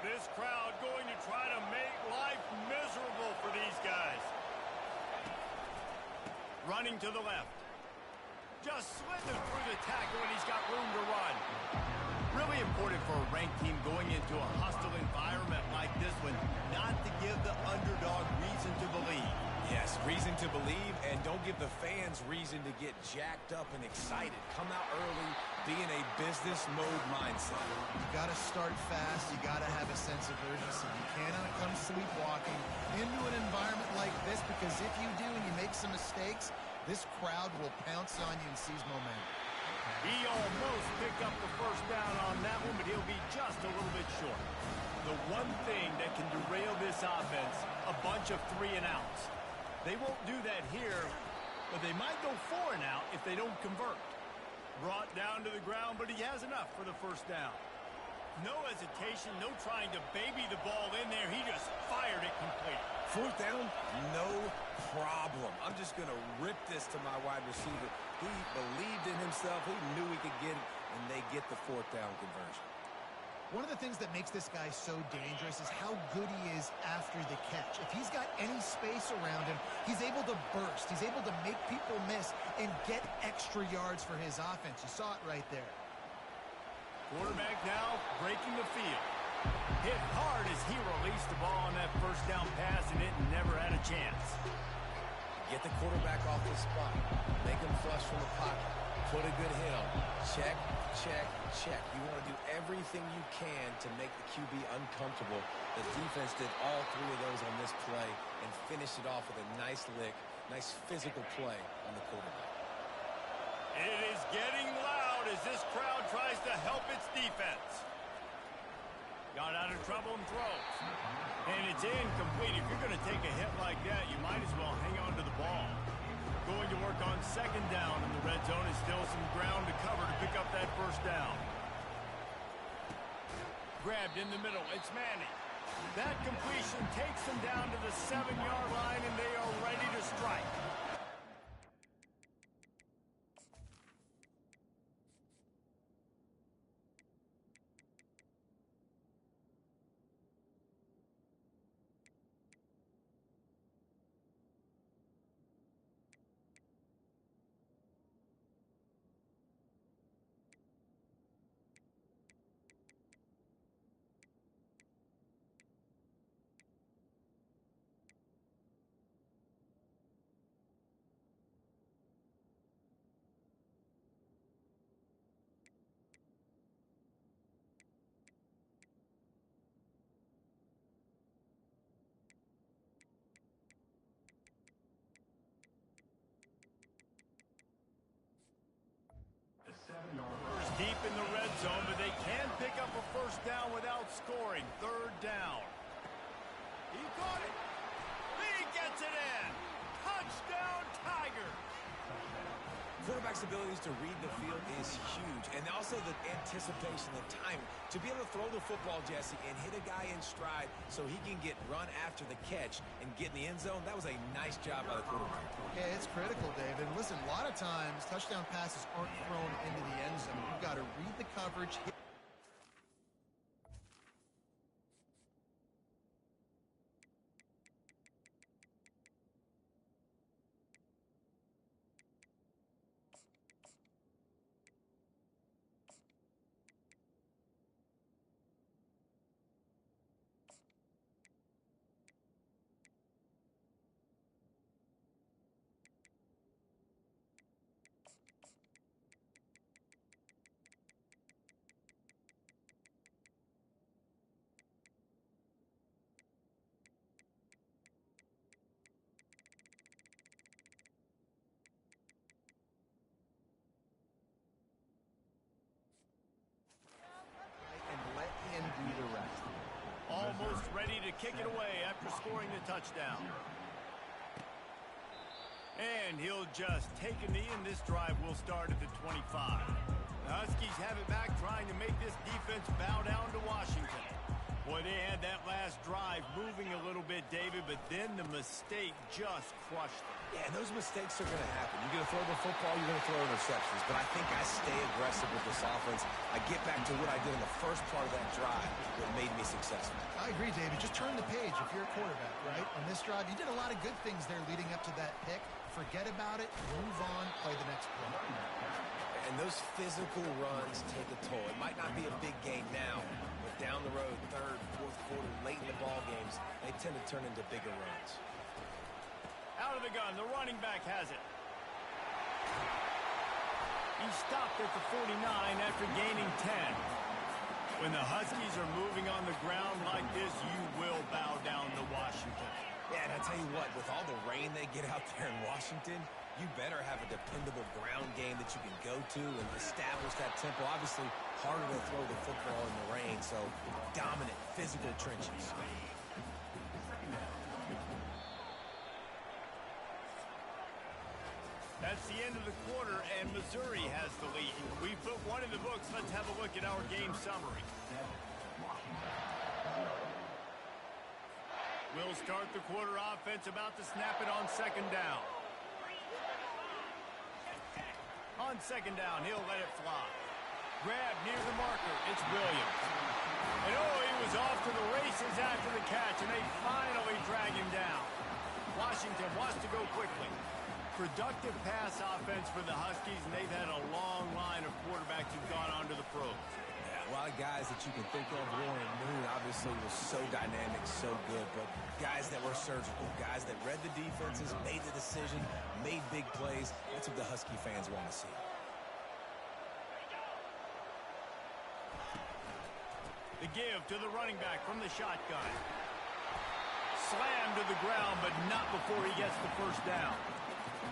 This crowd going to try to make life miserable for these guys. Running to the left. Just slithered through the tackle, and he's got room to run. Really important for a ranked team going into a hostile environment like this one, not to give the underdog reason to believe. Yes, reason to believe, and don't give the fans reason to get jacked up and excited. Come out early, be in a business mode mindset. You got to start fast. You got to have a sense of urgency. You cannot come sleepwalking into an environment like this, because if you do and you make some mistakes, this crowd will pounce on you and seize momentum. He almost picked up the first down on that one, but he'll be just a little bit short. The one thing that can derail this offense, a bunch of 3-and-outs. They won't do that here, but they might go 4-and-out if they don't convert. Brought down to the ground, but he has enough for the first down. No hesitation, no trying to baby the ball in there. He just fired it complete. Fourth down, no problem. I'm just going to rip this to my wide receiver. He believed in himself. He knew he could get it, and they get the fourth down conversion. One of the things that makes this guy so dangerous is how good he is after the catch. If he's got any space around him, he's able to burst. He's able to make people miss and get extra yards for his offense. You saw it right there. Quarterback now breaking the field. Hit hard as he released the ball on that first down pass, and it never had a chance. Get the quarterback off the spot. Make him flush from the pocket. Put a good hit on. Check, check, check. You want to do everything you can to make the QB uncomfortable. The defense did all three of those on this play and finished it off with a nice lick, nice physical play on the quarterback. It is getting loud as this crowd tries to help its defense. Got out of trouble and throws. And it's incomplete. If you're going to take a hit like that, you might as well hang on to the ball. Going to work on second down in the red zone. Is still some ground to cover to pick up that first down. Grabbed in the middle. It's Manning. That completion takes them down to the 7-yard line, and they are ready to strike. Deep in the red zone, but they can pick up a first down without scoring. Third down. He caught it. He gets it in. Touchdown, Tigers. Quarterback's abilities to read the field is huge, and also the anticipation, the time to be able to throw the football, Jesse, and hit a guy in stride so he can get run after the catch and get in the end zone. That was a nice job by the quarterback. Yeah, it's critical, Dave. And listen, a lot of times touchdown passes aren't thrown into the end zone. You've got to read the coverage. Do the rest. Almost ready to kick it away after scoring the touchdown. And he'll just take a knee, and this drive will start at the 25. The Huskies have it back, trying to make this defense bow down to Washington. Boy, they had that last drive moving a little bit, David, but then the mistake just crushed them. Yeah, and those mistakes are going to happen. You're going to throw the football, you're going to throw interceptions. But I think I stay aggressive with this offense. I get back to what I did in the first part of that drive that made me successful. I agree, David. Just turn the page if you're a quarterback, right? On this drive, you did a lot of good things there leading up to that pick. Forget about it, move on, play the next play. And those physical runs take a toll. It might not be a big game now, but down the road, third, fourth quarter, late in the ball games, they tend to turn into bigger runs. Out of the gun, the running back has it. He stopped at the 49 after gaining 10. When the Huskies are moving on the ground like this, you will bow down to Washington. Yeah, and I tell you what, with all the rain they get out there in Washington, you better have a dependable ground game that you can go to and establish that tempo. Obviously, harder to throw the football in the rain, so dominant physical trenches. That's the end of the quarter, and Missouri has the lead. We put one in the books. Let's have a look at our game summary. We'll start the quarter offense about to snap it on second down. On second down, he'll let it fly. Grab near the marker. It's Williams. And oh, he was off to the races after the catch, and they finally drag him down. Washington wants to go quickly. Productive pass offense for the Huskies, and they've had a long line of quarterbacks who've gone on to the pros. Yeah, a lot of guys that you can think of. Warren Moon obviously was so dynamic, so good, but guys that were surgical, guys that read the defenses, made the decision, made big plays. That's what the Husky fans want to see. The give to the running back from the shotgun. Slammed to the ground, but not before he gets the first down.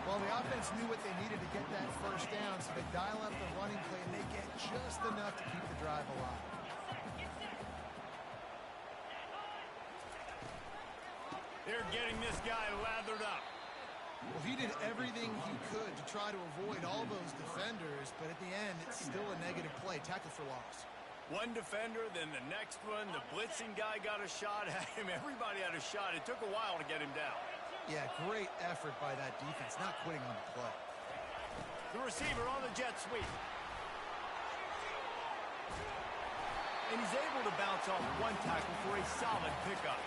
Well, the offense knew what they needed to get that first down, so they dial up the running play, and they get just enough to keep the drive alive. They're getting this guy lathered up. Well, he did everything he could to try to avoid all those defenders, but at the end, it's still a negative play. Tackle for loss. One defender, then the next one. The blitzing guy got a shot at him. Everybody had a shot. It took a while to get him down. Yeah, great effort by that defense, not quitting on the play. The receiver on the jet sweep. And he's able to bounce off one tackle for a solid pickup.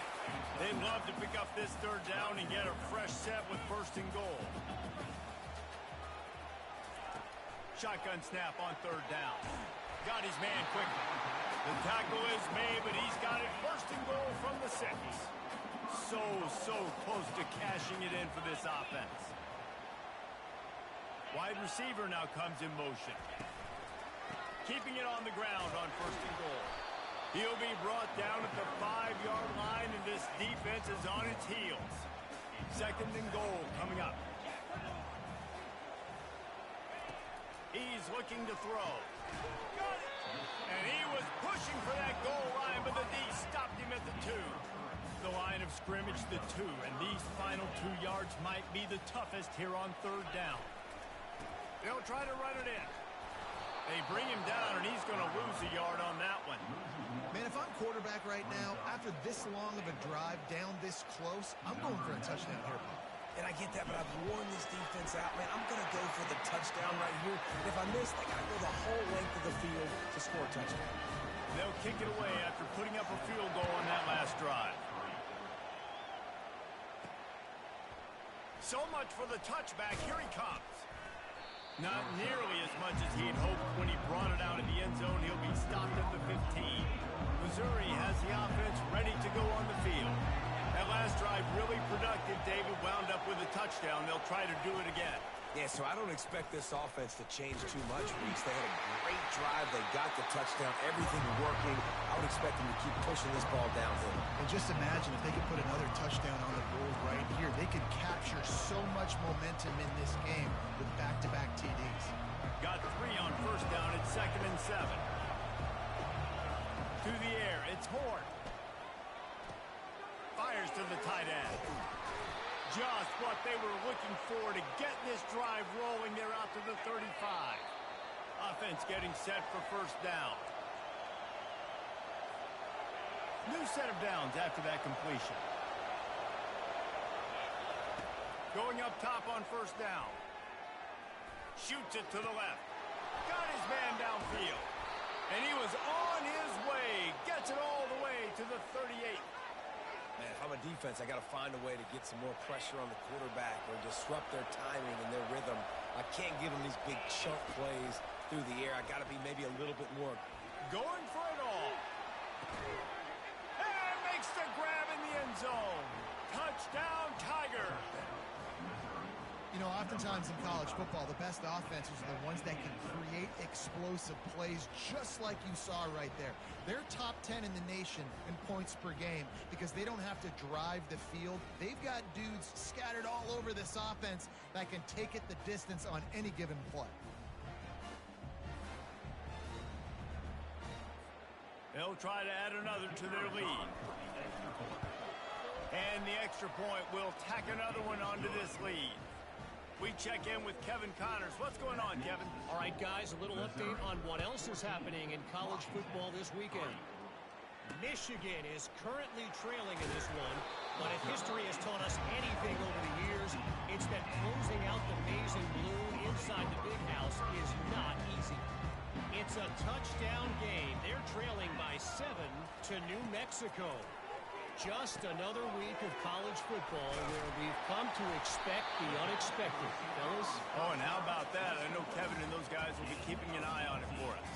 They'd love to pick up this third down and get a fresh set with first and goal. Shotgun snap on third down. Got his man quickly. The tackle is made, but he's got it first and goal from the 6. So close to cashing it in for this offense. Wide receiver now comes in motion. Keeping it on the ground on first and goal. He'll be brought down at the 5-yard line, and this defense is on its heels. Second and goal coming up. He's looking to throw. And he was pushing for that goal line, but the D stopped him at the 2. The line of scrimmage, the 2, and these final 2 yards might be the toughest here on third down. They'll try to run it in. They bring him down, and he's going to lose a yard on that one. Man, if I'm quarterback right now, after this long of a drive down this close, I'm going for a touchdown here, Bob. And I get that, but I've worn this defense out, man. I'm going to go for the touchdown right here. And if I miss, they got to go the whole length of the field to score a touchdown. They'll kick it away after putting up a field goal on that last drive. So much for the touchback. Here he comes. Not nearly as much as he'd hoped when he brought it out in the end zone. He'll be stopped at the 15. Missouri has the offense ready to go on the field. That last drive really productive. David wound up with a touchdown. They'll try to do it again. Yeah, so I don't expect this offense to change too much, Reese. They had a great drive. They got the touchdown. Everything working. I would expect them to keep pushing this ball downhill. And just imagine if they could put another touchdown on the board right here. They could capture so much momentum in this game with back-to-back TDs. Got 3 on first down. It's 2nd and 7. To the air. It's Horn. Fires to the tight end. Just what they were looking for to get this drive rolling. They're out to the 35. Offense getting set for first down. New set of downs after that completion. Going up top on first down. Shoots it to the left. Got his man downfield. And he was on his way. Gets it all the way to the 38. Man, if I'm a defense, I got to find a way to get some more pressure on the quarterback or disrupt their timing and their rhythm. I can't give them these big chunk plays through the air. I got to be maybe a little bit more. Going for it all. And makes the grab in the end zone. Touchdown, Tiger. You know, oftentimes in college football, the best offenses are the ones that can create explosive plays just like you saw right there. They're top 10 in the nation in points per game because they don't have to drive the field. They've got dudes scattered all over this offense that can take it the distance on any given play. They'll try to add another to their lead. And the extra point will tack another one onto this lead. We check in with Kevin Connors. What's going on, Kevin? All right, guys, a little update on what else is happening in college football this weekend. Michigan is currently trailing in this one, but if history has taught us anything over the years, it's that closing out the maize and blue inside the big house is not easy. It's a touchdown game. They're trailing by 7 to New Mexico. Just another week of college football where we've come to expect the unexpected, fellas. Oh, and how about that? I know Kevin and those guys will be keeping an eye on it for us.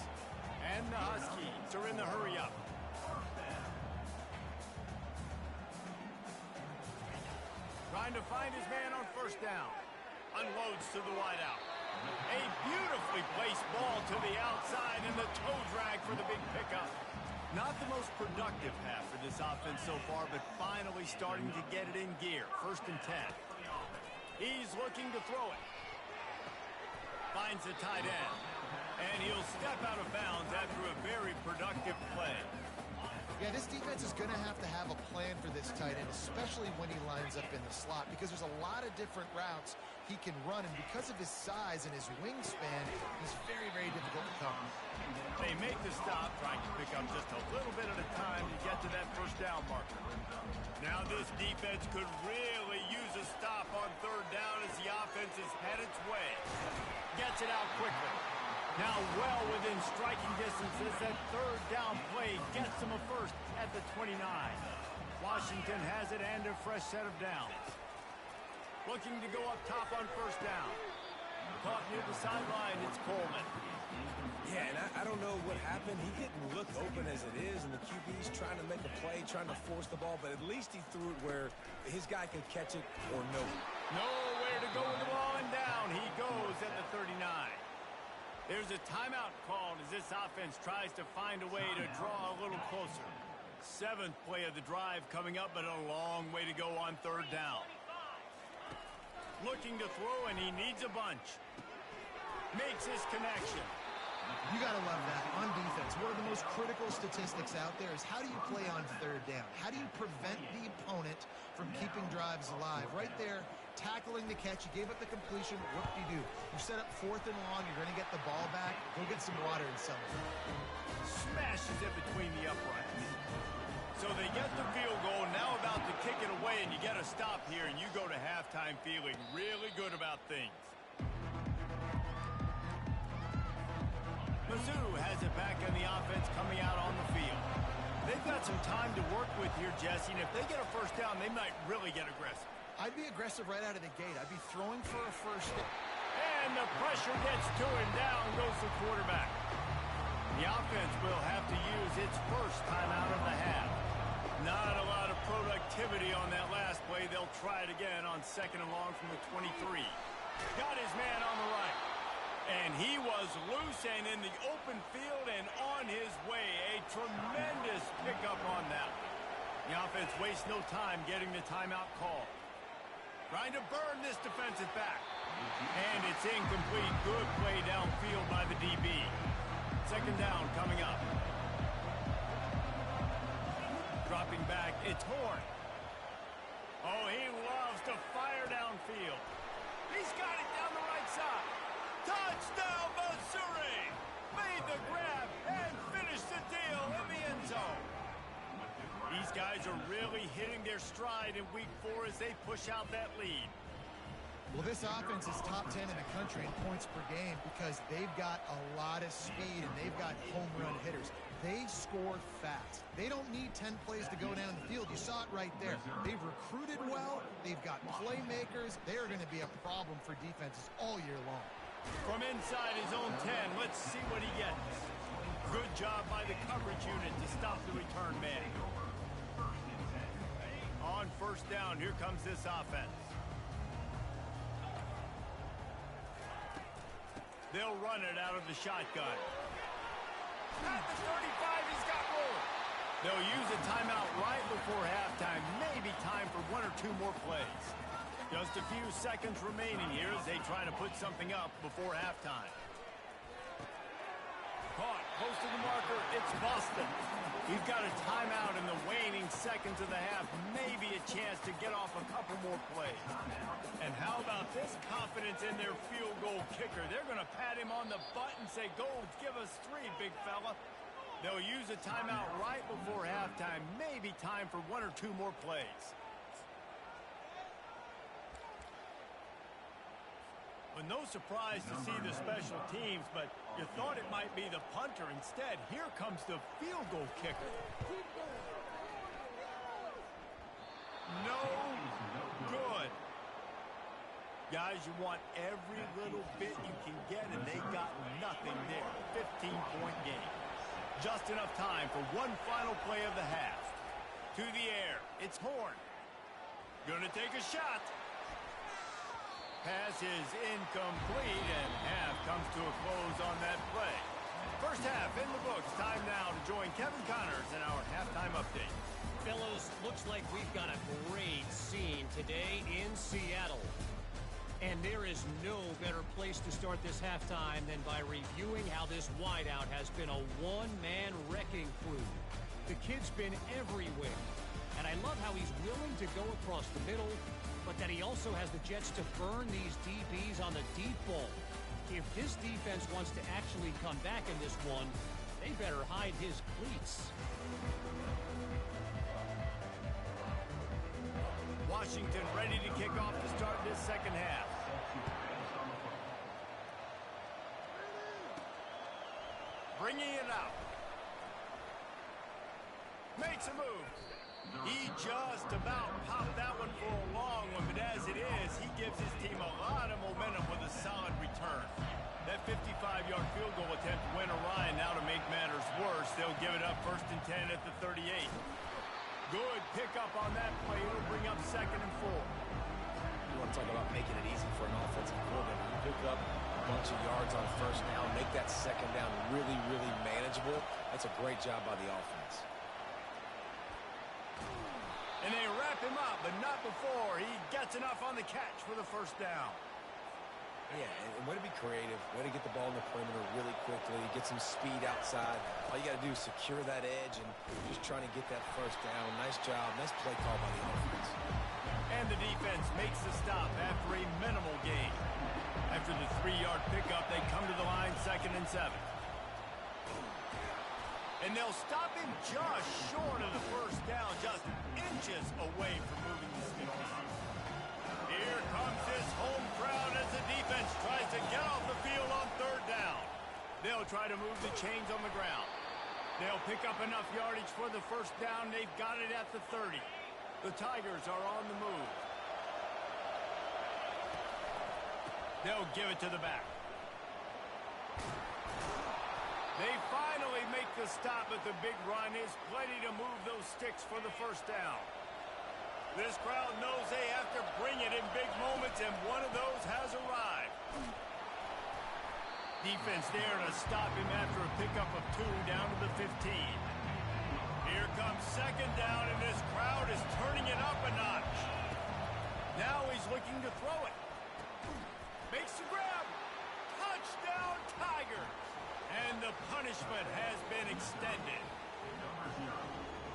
And the Huskies are in the hurry up. Trying to find his man on first down. Unloads to the wideout. A beautifully placed ball to the outside and the toe drag for the big pickup. Not the most productive half for this offense so far, but finally starting to get it in gear. 1st and 10. He's looking to throw it. Finds the tight end. And he'll step out of bounds after a very productive play. Yeah, this defense is going to have a plan for this tight end, especially when he lines up in the slot, because there's a lot of different routes he can run, and because of his size and his wingspan, he's very, very difficult to cover. They make the stop, trying to pick up just a little bit at a time to get to that first down marker. Now this defense could really use a stop on third down as the offense has had its way. Gets it out quickly. Now well within striking distance as that third down play gets him a first at the 29. Washington has it and a fresh set of downs. Looking to go up top on first down. Caught near the sideline, it's Coleman. Yeah, and I don't know what happened. He didn't look open as it is, and the QB's trying to make a play, trying to force the ball, but at least he threw it where his guy could catch it or no. Nowhere to go with the ball, and down he goes at the 39. There's a timeout called as this offense tries to find a way to draw a little closer. 7th play of the drive coming up, but a long way to go on third down. Looking to throw, and he needs a bunch. Makes his connection. You got to love that on defense. One of the most critical statistics out there is how do you play on third down? How do you prevent the opponent from keeping drives alive? Right there, tackling the catch. You gave up the completion. Whoop-de-doo. You set up 4th and long. You're going to get the ball back. Go get some water in summer. Smashes it between the uprights. So they get the field goal, now about to kick it away, and you get a stop here, and you go to halftime feeling really good about things. Mizzou has it back on the offense coming out on the field. They've got some time to work with here, Jesse, and if they get a first down, they might really get aggressive. I'd be aggressive right out of the gate. I'd be throwing for a first down. And the pressure gets to him. Down goes the quarterback. The offense will have to use its first timeout of the half. Not a lot of productivity on that last play. They'll try it again on 2nd and long from the 23. Got his man on the right. And he was loose and in the open field and on his way. A tremendous pickup on that. The offense wastes no time getting the timeout call. Trying to burn this defensive back. And it's incomplete. Good play downfield by the DB. 2nd down coming up. Dropping back, it's Horn. Oh, he loves to fire downfield. He's got it down the right side. Touchdown, Missouri! Made the grab and finished the deal in the end zone. These guys are really hitting their stride in week 4 as they push out that lead. Well, this offense is top 10 in the country in points per game because they've got a lot of speed and they've got home run hitters. They score fast. They don't need 10 plays to go down the field. You saw it right there. They've recruited well. They've got playmakers. They are going to be a problem for defenses all year long. From inside his own 10, let's see what he gets. Good job by the coverage unit to stop the return man. On first down, here comes this offense. They'll run it out of the shotgun. At the 35, he's got room. They'll use a timeout right before halftime. Maybe time for 1 or 2 more plays. Just a few seconds remaining here as they try to put something up before halftime. Caught, close to the marker, it's Boston. We've got a timeout in the waning seconds of the half. Maybe a chance to get off a couple more plays. And how about this confidence in their field goal kicker? They're going to pat him on the butt and say, go, give us 3, big fella. They'll use a timeout right before halftime. Maybe time for 1 or 2 more plays. Well, no surprise to see the special teams, but you thought it might be the punter. Instead, here comes the field goal kicker. No good. Guys, you want every little bit you can get, and they got nothing there. 15-point game. Just enough time for one final play of the half. To the air, it's Horn. Gonna take a shot. Pass is incomplete, and half comes to a close on that play. First half in the books. Time now to join Kevin Connors in our halftime update. Fellas, looks like we've got a great scene today in Seattle. And there is no better place to start this halftime than by reviewing how this wideout has been a one-man wrecking crew. The kid's been everywhere. And I love how he's willing to go across the middle, but that he also has the jets to burn these DBs on the deep ball. If this defense wants to actually come back in this one, they better hide his cleats. Washington ready to kick off to start this second half. Bringing it out. Makes a move. He just about popped that one for a long one, but as it is, he gives his team a lot of momentum with a solid return. That 55-yard field goal attempt went awry, and now to make matters worse, they'll give it up 1st and 10 at the 38. Good pickup on that play. It'll bring up 2nd and 4. You want to talk about making it easy for an offensive coordinator. You pick up a bunch of yards on 1st down, make that 2nd down really, really manageable. That's a great job by the offense. And they wrap him up, but not before he gets enough on the catch for the 1st down. Yeah, and way to be creative, way to get the ball in the perimeter really quickly, get some speed outside. All you got to do is secure that edge and just trying to get that 1st down. Nice job, nice play call by the offense. And the defense makes the stop after a minimal gain. After the 3-yard pickup, they come to the line 2nd and 7. And they'll stop him just short of the 1st down, just inches away from moving the sticks. Here comes this home crowd as the defense tries to get off the field on 3rd down. They'll try to move the chains on the ground. They'll pick up enough yardage for the 1st down. They've got it at the 30. The Tigers are on the move. They'll give it to the back. They finally make the stop, but the big run is plenty to move those sticks for the 1st down. This crowd knows they have to bring it in big moments, and one of those has arrived. Defense there to stop him after a pickup of 2 down to the 15. Here comes 2nd down, and this crowd is turning it up a notch. Now he's looking to throw it. Makes the grab. Touchdown, Tigers. And the punishment has been extended.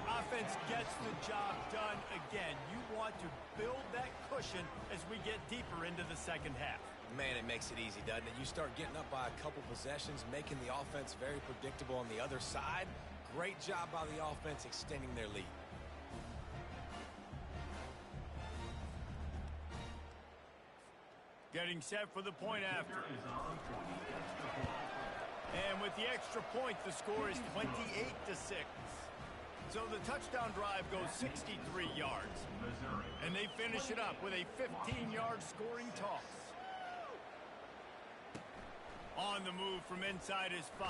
Offense gets the job done again. You want to build that cushion as we get deeper into the 2nd half. Man, it makes it easy, doesn't it? You start getting up by a couple possessions, making the offense very predictable on the other side. Great job by the offense extending their lead. Getting set for the point after. And with the extra point, the score is 28-6. So the touchdown drive goes 63 yards. And they finish it up with a 15-yard scoring toss. On the move from inside is 5.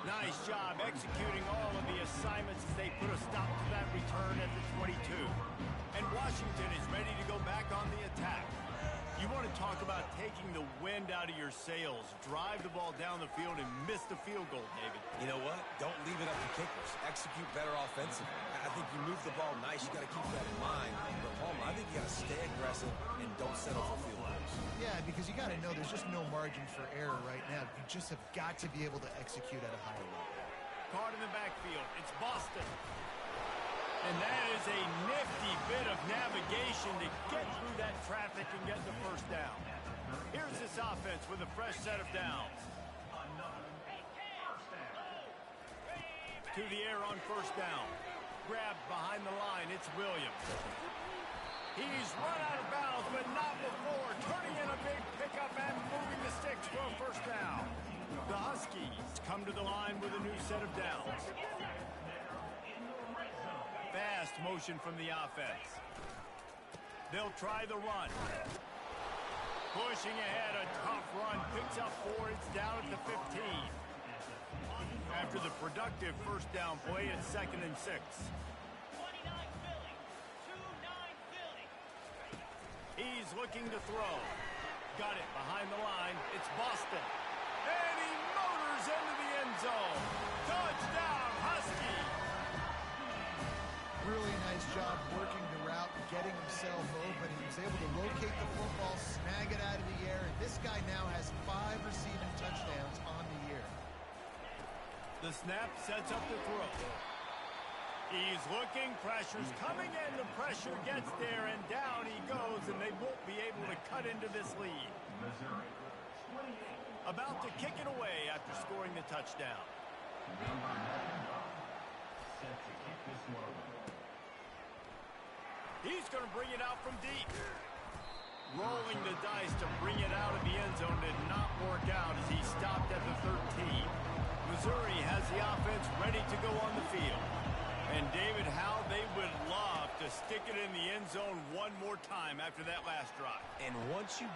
Nice job executing all of the assignments as they put a stop to that return at the 22. And Washington is ready to go back on the attack. You want to talk about taking the wind out of your sails. Drive the ball down the field and miss the field goal, David. You know what? Don't leave it up to kickers. Execute better offensively. I think you move the ball nice. You got to keep that in mind. But, Palmer, I think you got to stay aggressive and don't settle for field goals. Yeah, because you got to know there's just no margin for error right now. You just have got to be able to execute at a higher level. Caught in the backfield. It's Boston. And that is a nifty bit of navigation to get through that traffic and get the 1st down. Here's this offense with a fresh set of downs. To the air on 1st down. Grabbed behind the line. It's Williams. He's run out of bounds, but not before. Turning in a big pickup and moving the sticks for a 1st down. The Huskies come to the line with a new set of downs. Fast motion from the offense. They'll try the run. Pushing ahead, a tough run. Picks up 4. It's down at the 15. After the productive 1st down play, it's 2nd and 6. 29 Philly. 2-9 Philly. He's looking to throw. Got it behind the line. It's Boston. And he motors into the end zone. Touchdown, Huskies. Really nice job working the route, getting himself open. He was able to locate the football, snag it out of the air, and this guy now has 5 receiving touchdowns on the year. The snap sets up the throw. He's looking, pressure's coming in, the pressure gets there, and down he goes, and they won't be able to cut into this lead. About to kick it away after scoring the touchdown. He's going to bring it out from deep. Rolling the dice to bring it out of the end zone did not work out as he stopped at the 13. Missouri has the offense ready to go on the field. And David, how they would love to stick it in the end zone one more time after that last drive. And once you...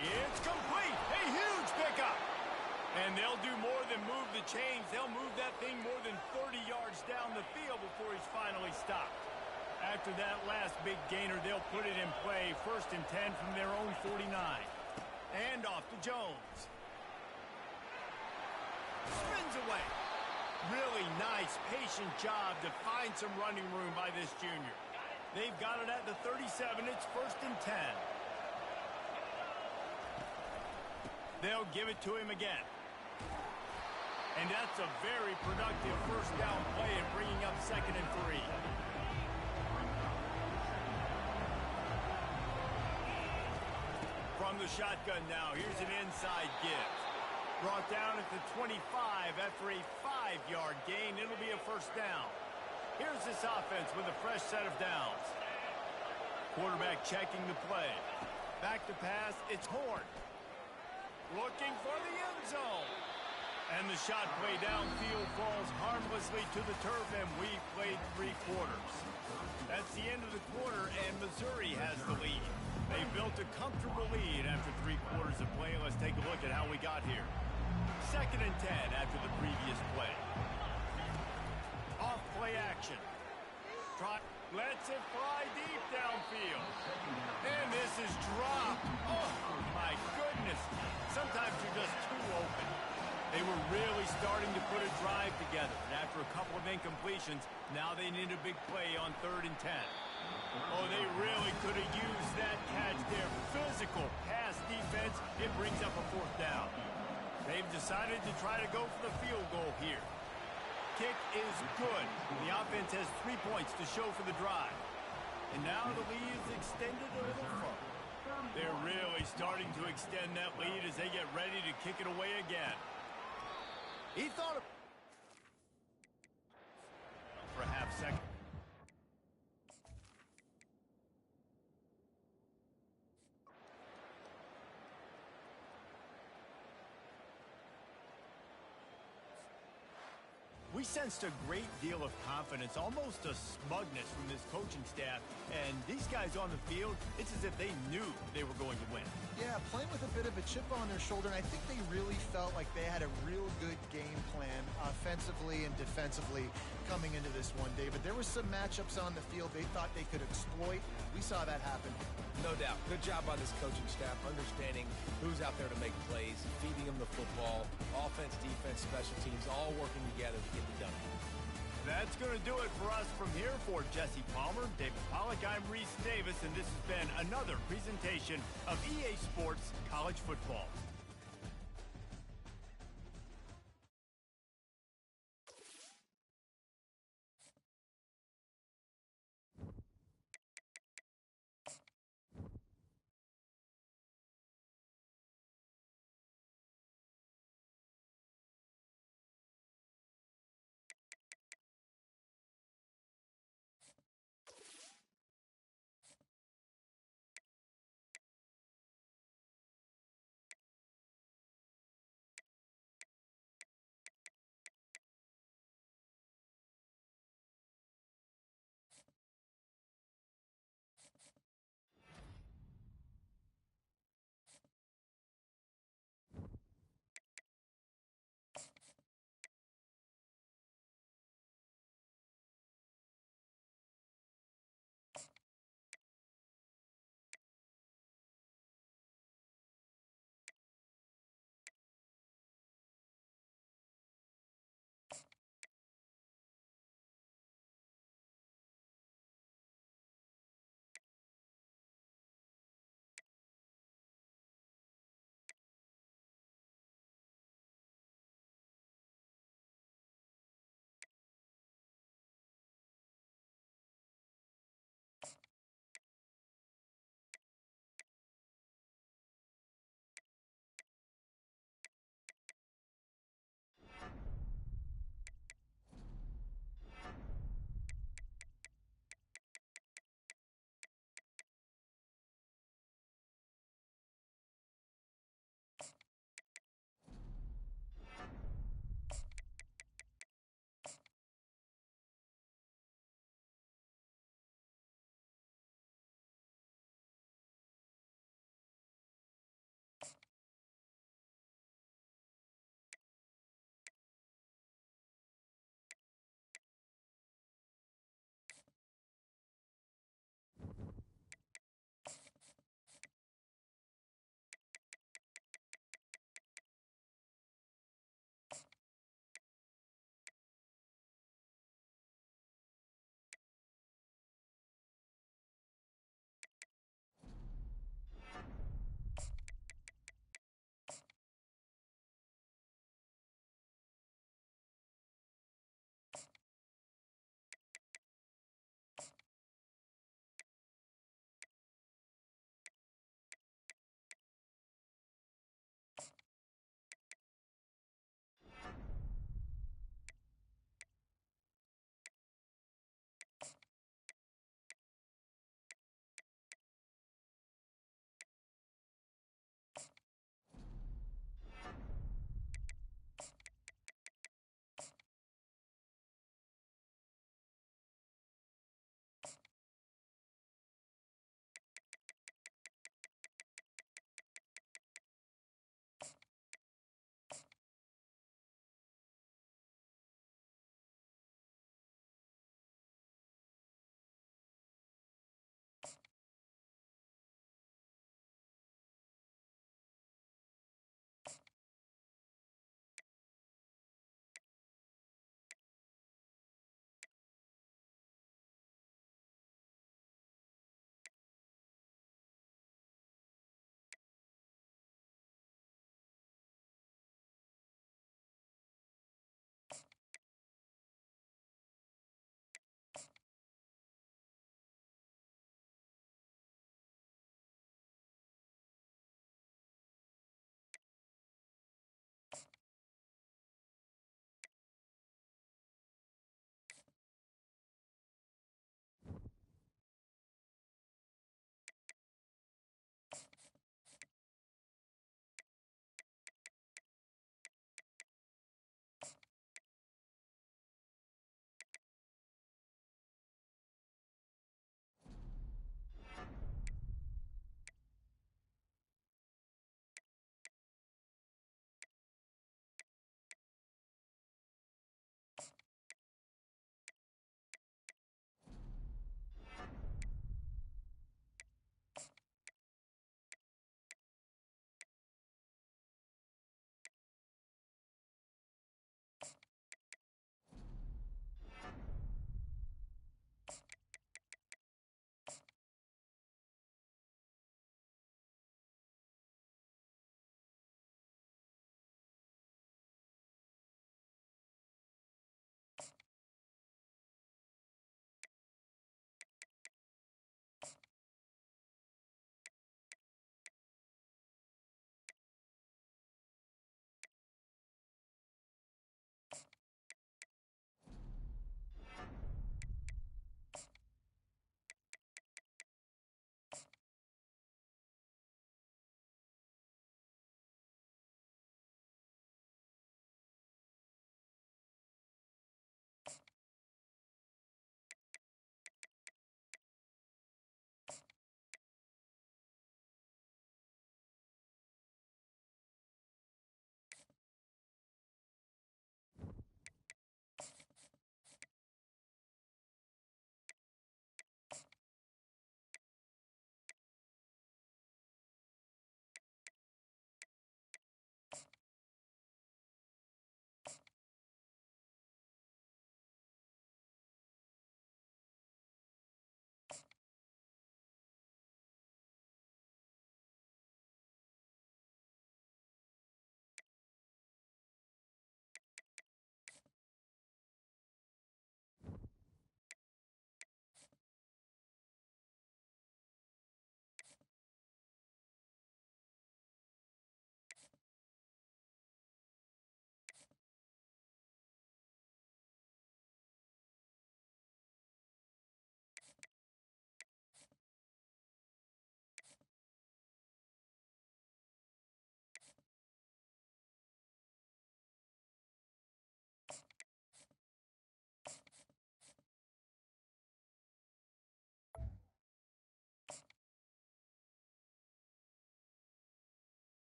It's complete. A huge pickup. And they'll do more than move the chains. They'll move that thing more than 30 yards down the field before he's finally stopped. After that last big gainer, they'll put it in play. 1st and 10 from their own 49. And off to Jones. Spins away. Really nice, patient job to find some running room by this junior. They've got it at the 37. It's 1st and 10. They'll give it to him again. And that's a very productive 1st down play and bringing up 2nd and 3. From the shotgun now, here's an inside give. Brought down at the 25 after a 5-yard gain. It'll be a 1st down. Here's this offense with a fresh set of downs. Quarterback checking the play. Back to pass, it's Horn. Looking for the end zone. And the shot play downfield falls harmlessly to the turf, and we've played 3 quarters. That's the end of the quarter, and Missouri has the lead. They built a comfortable lead after 3 quarters of play. Let's take a look at how we got here. 2nd and 10 after the previous play. Off play action. Lets it fly deep downfield. And this is dropped. Oh, my goodness. Sometimes you're just too open. They were really starting to put a drive together. And after a couple of incompletions, now they need a big play on 3rd and 10. Oh, they really could have used that catch there. Physical pass defense. It brings up a 4th down. They've decided to try to go for the field goal here. Kick is good. The offense has 3 points to show for the drive. And now the lead is extended a little further. They're really starting to extend that lead as they get ready to kick it away again. He thought for a half second. We sensed a great deal of confidence, almost a smugness from this coaching staff. And these guys on the field, it's as if they knew they were going to win. Yeah, playing with a bit of a chip on their shoulder, and I think they really felt like they had a real good game plan offensively and defensively coming into this one, David. There were some matchups on the field they thought they could exploit. We saw that happen. No doubt. Good job by this coaching staff, understanding who's out there to make plays, feeding them the football, offense, defense, special teams, all working together to get it done. That's going to do it for us from here. For Jesse Palmer, David Pollack, I'm Reese Davis, and this has been another presentation of EA Sports College Football.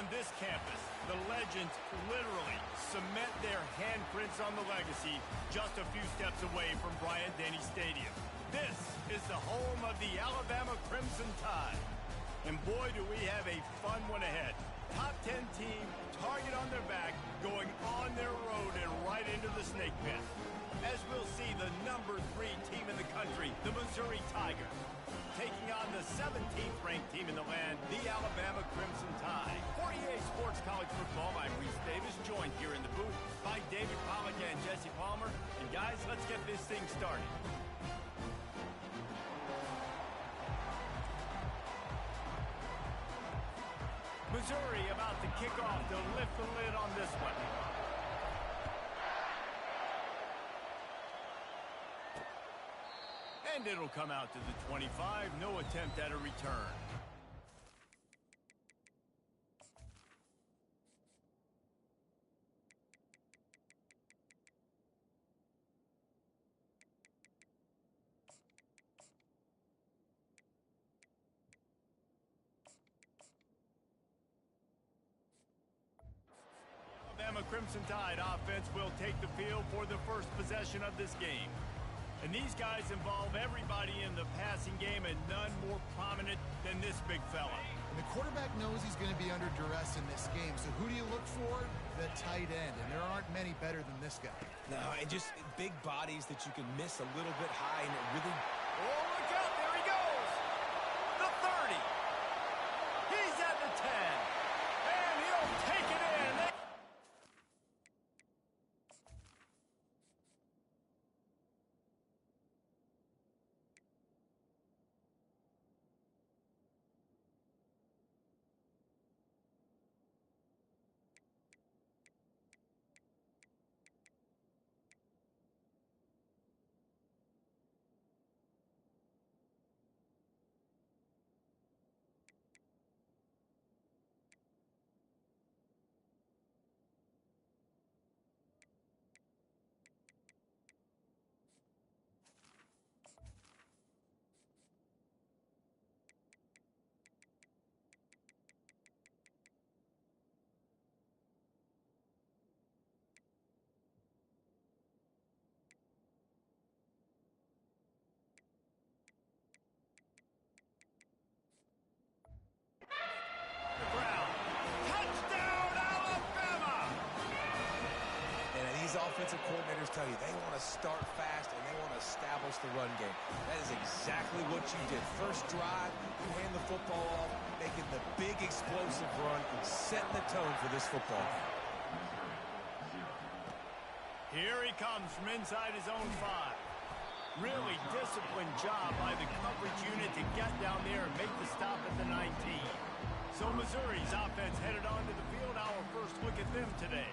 On this campus, the legends literally cement their handprints on the legacy just a few steps away from Bryant-Denny Stadium. This is the home of the Alabama Crimson Tide. And boy, do we have a fun one ahead. Top 10 team, target on their back, going on their road and right into the snake pit. As we'll see the number 3 team in the country, the Missouri Tigers, taking on the 17th ranked team in the land, the Alabama Crimson Tide. 48 Sports College Football, I'm Reese Davis, joined here in the booth by David Pollack and Jesse Palmer. And guys, let's get this thing started. Missouri about to kick off to lift the lid on this one. And it'll come out to the 25. No attempt at a return. Alabama Crimson Tide offense will take the field for the first possession of this game. And these guys involve everybody in the passing game, and none more prominent than this big fella. And the quarterback knows he's going to be under duress in this game. So who do you look for? The tight end. And there aren't many better than this guy. No, and just big bodies that you can miss a little bit high, and it really... Oh, look out. There he goes. The 30. He's at the 10. And he'll take it in. Offensive coordinators tell you they want to start fast and they want to establish the run game. That is exactly what you did. First drive, you hand the football off, making the big explosive run and setting the tone for this football game. Here he comes from inside his own 5. Really disciplined job by the coverage unit to get down there and make the stop at the 19. So Missouri's offense headed onto the field. Our first look at them today.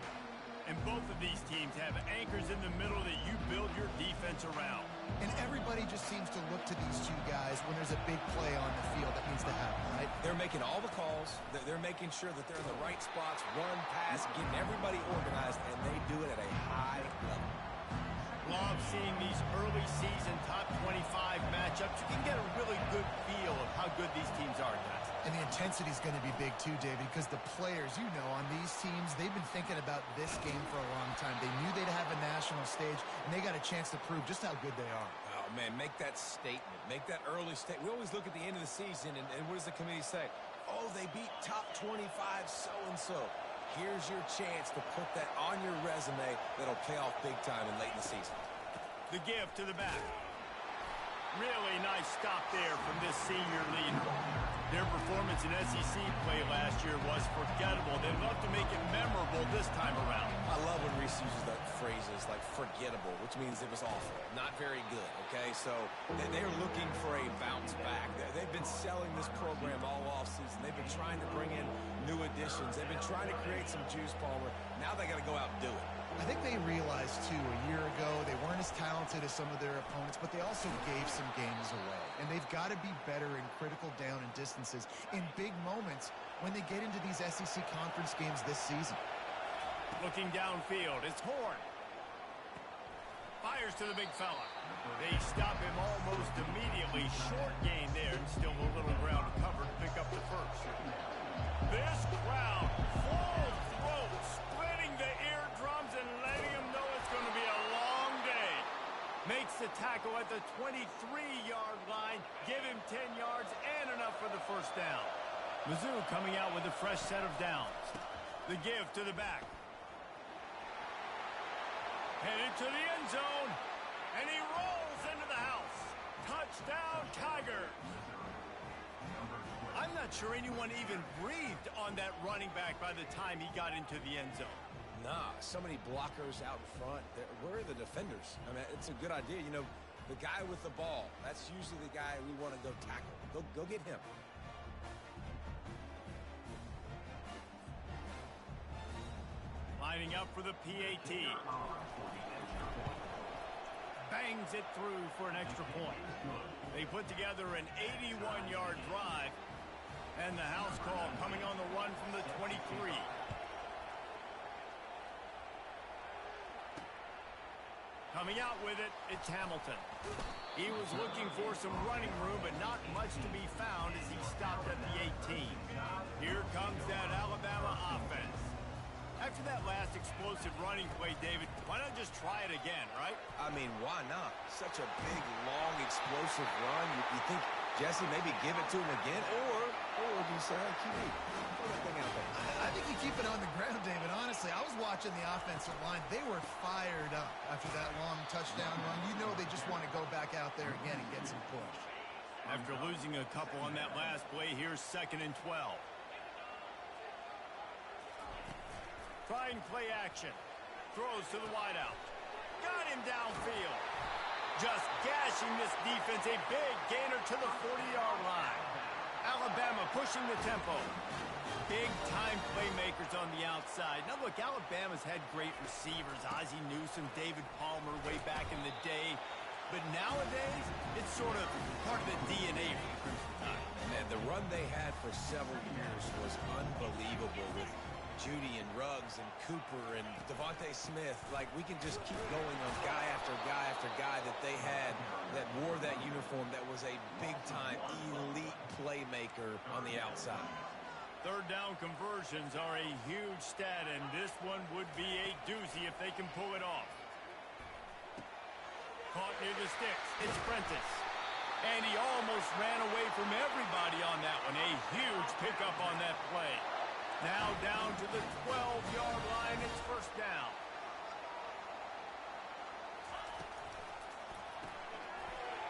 And both of these teams have anchors in the middle that you build your defense around. And everybody just seems to look to these two guys when there's a big play on the field that needs to happen, right? They're making all the calls. They're making sure that they're in the right spots, run, pass, getting everybody organized, and they do it at a high level. Love seeing these early season top 25 matchups. You can get a really good feel of how good these teams are, guys. And the intensity is going to be big too, David, because the players, you know, on these teams, they've been thinking about this game for a long time. They knew they'd have a national stage, and they got a chance to prove just how good they are. Oh, man, make that statement. Make that early statement. We always look at the end of the season, and what does the committee say? Oh, they beat top 25 so-and-so. Here's your chance to put that on your resume that'll pay off big time and late in the season. The give to the back. Really nice stop there from this senior leader. Their performance in SEC play last year was forgettable. They'd love to make it memorable this time around. I love when Reese uses that phrases like forgettable, which means it was awful, not very good, okay? So they're looking for a bounce back. They've been selling this program all offseason. They've been trying to bring in new additions. They've been trying to create some juice, Palmer. Now they got to go out and do it. I think they realized, too, a year ago, they weren't as talented as some of their opponents, but they also gave some games away. And they've got to be better in critical down and distances in big moments when they get into these SEC conference games this season. Looking downfield, it's Horn. Fires to the big fella. They stop him almost immediately. Short gain there, and still a little ground to cover to pick up the first. This crowd, full throat, splitting the eardrums and letting them know it's going to be a long day. Makes the tackle at the 23-yard line. Give him 10 yards and enough for the first down. Mizzou coming out with a fresh set of downs. The give to the back. Headed to the end zone. And he rolls into the house. Touchdown, Tigers. I'm not sure anyone even breathed on that running back by the time he got into the end zone. Nah, so many blockers out front. Where are the defenders? I mean, it's a good idea. You know, the guy with the ball, that's usually the guy we want to go tackle. Go get him. Lining up for the PAT. Bangs it through for an extra point. They put together an 81-yard drive. And the house call coming on the run from the 23. Coming out with it, it's Hamilton. He was looking for some running room, but not much to be found as he stopped at the 18. Here comes that Alabama offense. After that last explosive running play, David, why not just try it again, right? I mean, why not? Such a big, long, explosive run. You think, Jesse, maybe give it to him again? Or do you say, hey, QB, throw that thing out there? I think you keep it on the ground, David. Honestly, I was watching the offensive line. They were fired up after that long touchdown run. You know they just want to go back out there again and get some push. After losing a couple on that last play, here's 2nd and 12. Trying play action. Throws to the wideout. Got him downfield. Just gashing this defense. A big gainer to the 40-yard line. Alabama pushing the tempo. Big-time playmakers on the outside. Now, look, Alabama's had great receivers. Ozzie Newsome, David Palmer way back in the day. But nowadays, it's sort of part of the DNA of the Crimson Tide. Man, the run they had for several years was unbelievable with Judy and Ruggs and Cooper and Devontae Smith. Like, we can just keep going on guy after guy after guy that they had that wore that uniform that was a big-time elite playmaker on the outside. Third down conversions are a huge stat, and this one would be a doozy if they can pull it off. Caught near the sticks. It's Prentice. And he almost ran away from everybody on that one. A huge pickup on that play. Now down to the 12-yard line. It's first down.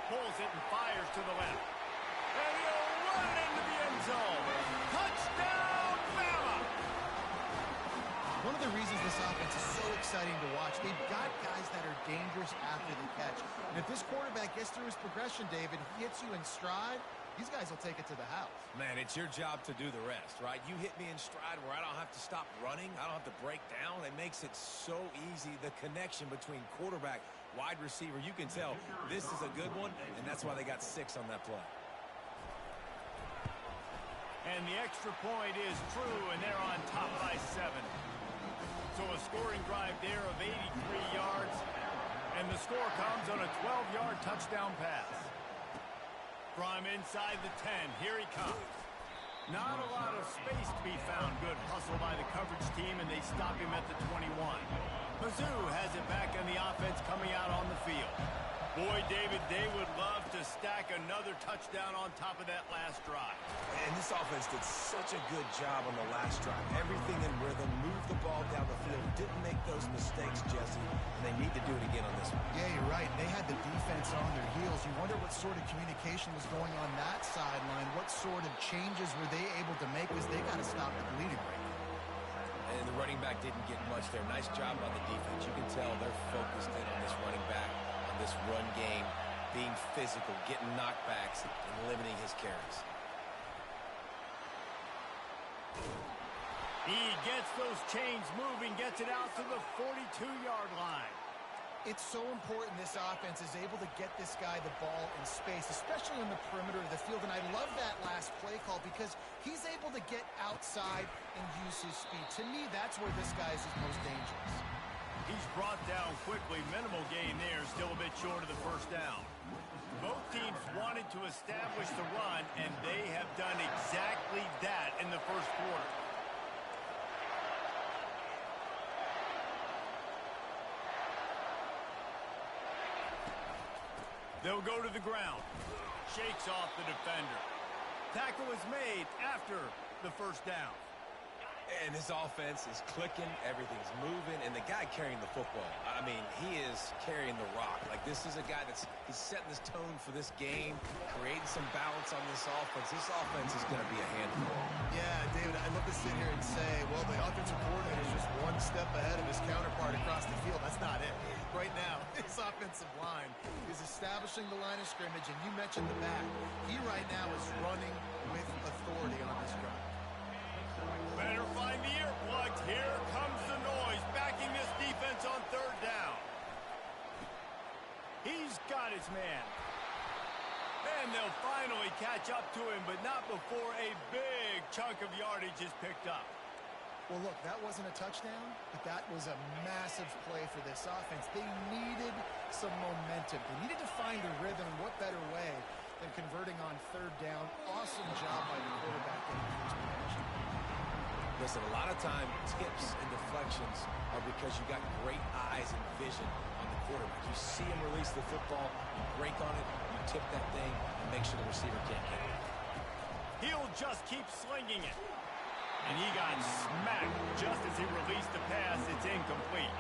Pulls it and fires to the left. And he'll run it into the end zone. Touchdown, Bama! One of the reasons this offense is so exciting to watch, they've got guys that are dangerous after the catch. And if this quarterback gets through his progression, David, he hits you in stride, these guys will take it to the house. Man, it's your job to do the rest, right? You hit me in stride where I don't have to stop running. I don't have to break down. It makes it so easy. The connection between quarterback, wide receiver, you can tell this is a good one, and that's why they got 6 on that play. And the extra point is true, and they're on top by 7. So a scoring drive there of 83 yards, and the score comes on a 12-yard touchdown pass. From inside the 10, here he comes. Not a lot of space to be found. Good hustle by the coverage team, and they stop him at the 21. Mizzou has it back on the offense coming out on the field. Boy, David, they would love to stack another touchdown on top of that last drive. And this offense did such a good job on the last drive. Everything in rhythm, moved the ball down the field, didn't make those mistakes, Jesse, and they need to do it again on this one. Yeah, you're right. They had the defense on their heels. You wonder what sort of communication was going on that sideline. What sort of changes were they able to make because they got to stop the bleeding right now. And the running back didn't get much there. Nice job by the defense. You can tell they're focused in on this running back, on this run game, being physical, getting knockbacks, and limiting his carries. He gets those chains moving, gets it out to the 42-yard line. It's so important this offense is able to get this guy the ball in space, especially in the perimeter of the field. And I love that last play call because he's able to get outside and use his speed. To me, that's where this guy is his most dangerous. He's brought down quickly. Minimal gain there, still a bit short of the first down. Both teams wanted to establish the run, and they have done exactly that in the first quarter. They'll go to the ground. Shakes off the defender. Tackle is made after the first down. And his offense is clicking, everything's moving, and the guy carrying the football, I mean, he is carrying the rock. Like, this is a guy he's setting this tone for this game, creating some balance on this offense. This offense is going to be a handful. Yeah, David, I'd love to sit here and say, well, the offensive coordinator is just one step ahead of his counterpart across the field. That's not it. Right now, his offensive line is establishing the line of scrimmage, and you mentioned the back. He right now is running with authority on this drive. Better find the earplugs. Here comes the noise, backing this defense on third down. He's got his man. And they'll finally catch up to him, but not before a big chunk of yardage is picked up. Well, look, that wasn't a touchdown, but that was a massive play for this offense. They needed some momentum. They needed to find a rhythm, and what better way than converting on third down. Awesome job by the quarterback getting the first possession. Listen, a lot of time, tips and deflections are because you got great eyes and vision on the quarterback. You see him release the football, you break on it, you tip that thing, and make sure the receiver can't get it. He'll just keep slinging it. And he got smacked just as he released the pass. It's incomplete.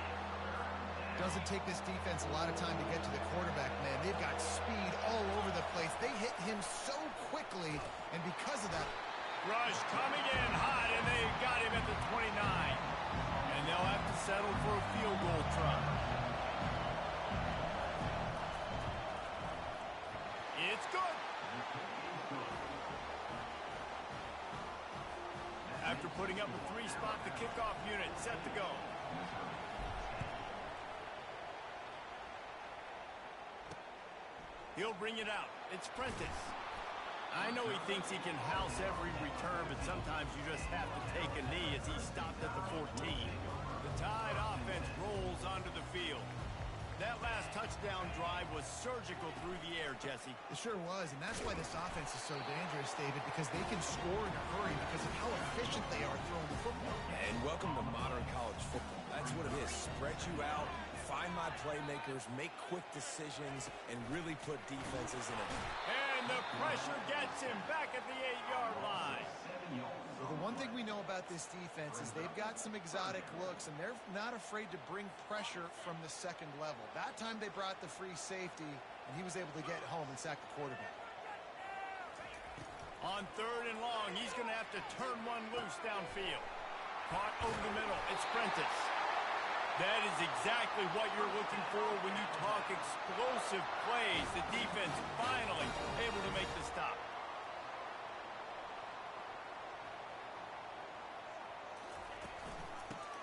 Doesn't take this defense a lot of time to get to the quarterback, man. They've got speed all over the place. They hit him so quickly, and because of that, Rush coming in hot, and they got him at the 29. And they'll have to settle for a field goal try. It's good. After putting up a three-spot, the kickoff unit set to go. He'll bring it out. It's Prentice. I know he thinks he can house every return, but sometimes you just have to take a knee as he stopped at the 14. The Tide offense rolls onto the field. That last touchdown drive was surgical through the air, Jesse. it sure was, and that's why this offense is so dangerous, David, because they can score in a hurry because of how efficient they are throwing the football. And welcome to modern college football. That's what it is. Spread you out, find my playmakers, make quick decisions, and really put defenses in a... And the pressure gets him back at the 8-yard line. Well, the one thing we know about this defense is they've got some exotic looks, and they're not afraid to bring pressure from the second level. That time they brought the free safety, and he was able to get home and sack the quarterback. On third and long, he's going to have to turn one loose downfield. Caught over the middle. It's Prentice. That is exactly what you're looking for when you talk explosive plays. The defense finally able to make the stop.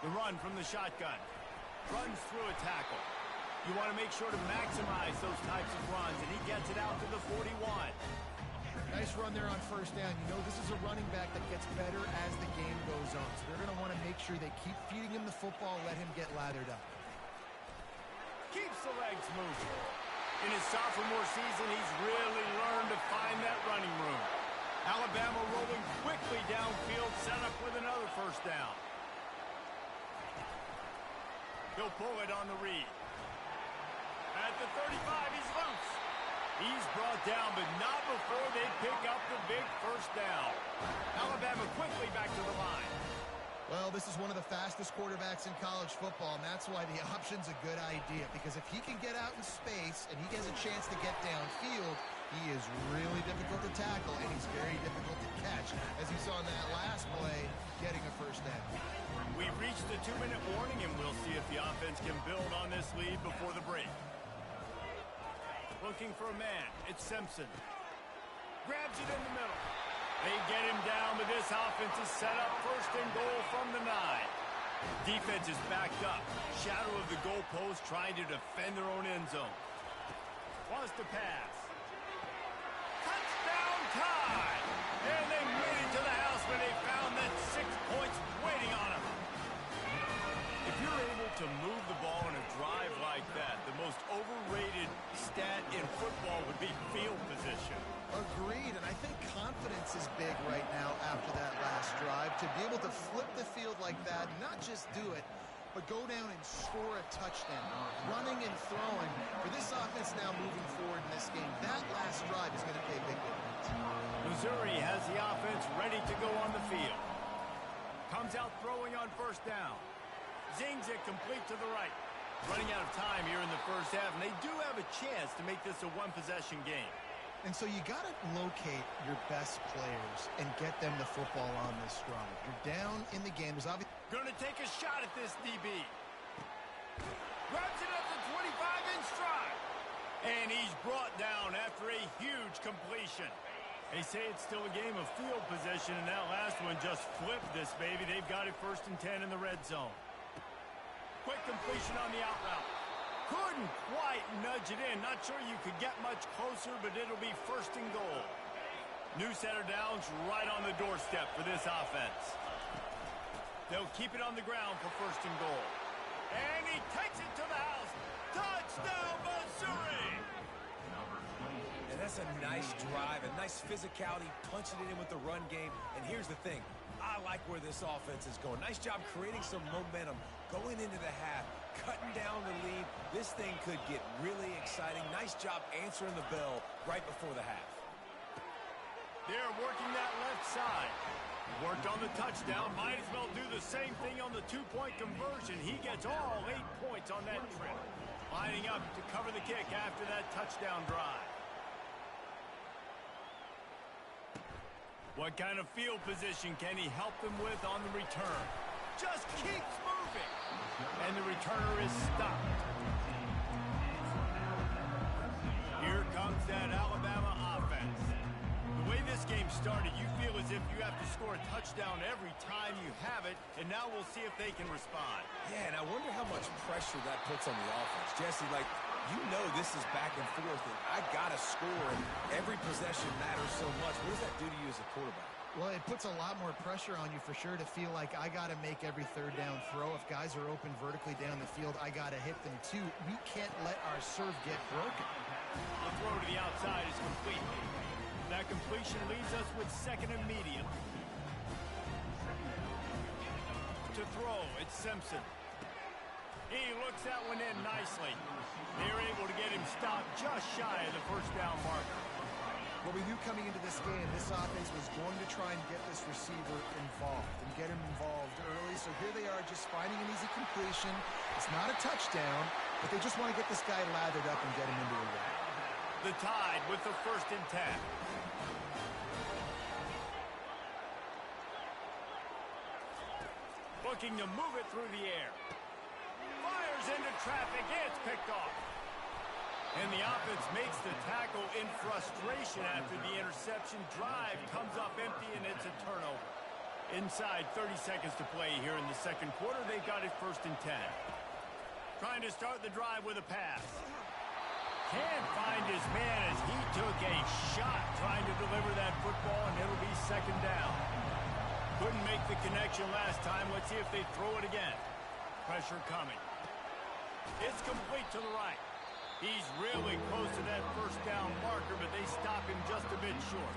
The run from the shotgun. Runs through a tackle. You want to make sure to maximize those types of runs, and he gets it out to the 41. Nice run there on first down. You know, this is a running back that gets better as the game goes on. So they're going to want to make sure they keep feeding him the football, let him get lathered up. Keeps the legs moving. In his sophomore season, he's really learned to find that running room. Alabama rolling quickly downfield, set up with another first down. He'll pull it on the read. At the 35, he's loose. He's brought down, but not before they pick up the big first down. Alabama quickly back to the line. Well, this is one of the fastest quarterbacks in college football, and that's why the option's a good idea, because if he can get out in space and he gets a chance to get downfield, he is really difficult to tackle, and he's very difficult to catch, as you saw in that last play, getting a first down. We've reached the 2-minute warning, and we'll see if the offense can build on this lead before the break. Looking for a man. It's Simpson. Grabs it in the middle. They get him down, but this offense is set up first and goal from the 9. Defense is backed up. Shadow of the goalpost trying to defend their own end zone. Wants to pass. Touchdown Tide! And they made it to the house when they found that 6 points waiting on them. If If you're able to move the ball in a drive like that, the most overrated stat in football would be field position. Agreed, and I think confidence is big right now after that last drive. To be able to flip the field like that, not just do it, but go down and score a touchdown. Running and throwing, for this offense now moving forward in this game, that last drive is going to pay a big difference. Missouri has the offense ready to go on the field. Comes out throwing on first down. Zings it complete to the right. Running out of time here in the first half, and they do have a chance to make this a one-possession game. And so you got to locate your best players and get them the football on this drive. You're down in the game. There's obviously Going to take a shot at this DB. Grabs it up the 25-inch stride. And he's brought down after a huge completion. They say it's still a game of field position, and that last one just flipped this baby. They've got it 1st and 10 in the red zone. Quick completion on the out route. Couldn't quite nudge it in. Not sure you could get much closer, but it'll be 1st and goal. New set of downs right on the doorstep for this offense. They'll keep it on the ground for 1st and goal. And he takes it to the house. Touchdown, Missouri! And that's a nice drive, a nice physicality, punching it in with the run game. And here's the thing. I like where this offense is going. Nice job creating some momentum, going into the half, cutting down the lead. This thing could get really exciting. Nice job answering the bell right before the half. They're working that left side. Worked on the touchdown. Might as well do the same thing on the two-point conversion. He gets all 8 points on that trip. Lining up to cover the kick after that touchdown drive. What kind of field position can he help them with on the return? Just keeps moving. And the returner is stopped. Here comes that Alabama offense. The way this game started, you feel as if you have to score a touchdown every time you have it, and now we'll see if they can respond. Yeah, and I wonder how much pressure that puts on the offense. Jesse, like, you know this is back and forth, and I got to score, and every possession matters so much. What does that do to you as a quarterback? Well, it puts a lot more pressure on you for sure to feel like I got to make every 3rd down throw. If guys are open vertically down the field, I got to hit them too. We can't let our serve get broken. The throw to the outside is complete. That completion leaves us with 2nd and medium. To throw, it's Simpson. He looks that one in nicely. They're able to get him stopped just shy of the 1st down marker. What we knew coming into this game, this offense was going to try and get this receiver involved and get him involved early. So here they are just finding an easy completion. It's not a touchdown, but they just want to get this guy lathered up and get him into the run. The Tide with the 1st and 10. Looking to move it through the air. Fires into traffic. It's picked off. And the offense makes the tackle in frustration after the interception. Drive comes up empty, and it's a turnover. Inside 30 seconds to play here in the 2nd quarter. They've got it 1st and 10. Trying to start the drive with a pass. Can't find his man as he took a shot trying to deliver that football, and it'll be 2nd down. Couldn't make the connection last time. Let's see if they throw it again. Pressure coming. It's complete to the right. He's really close to that 1st down marker, but they stop him just a bit short.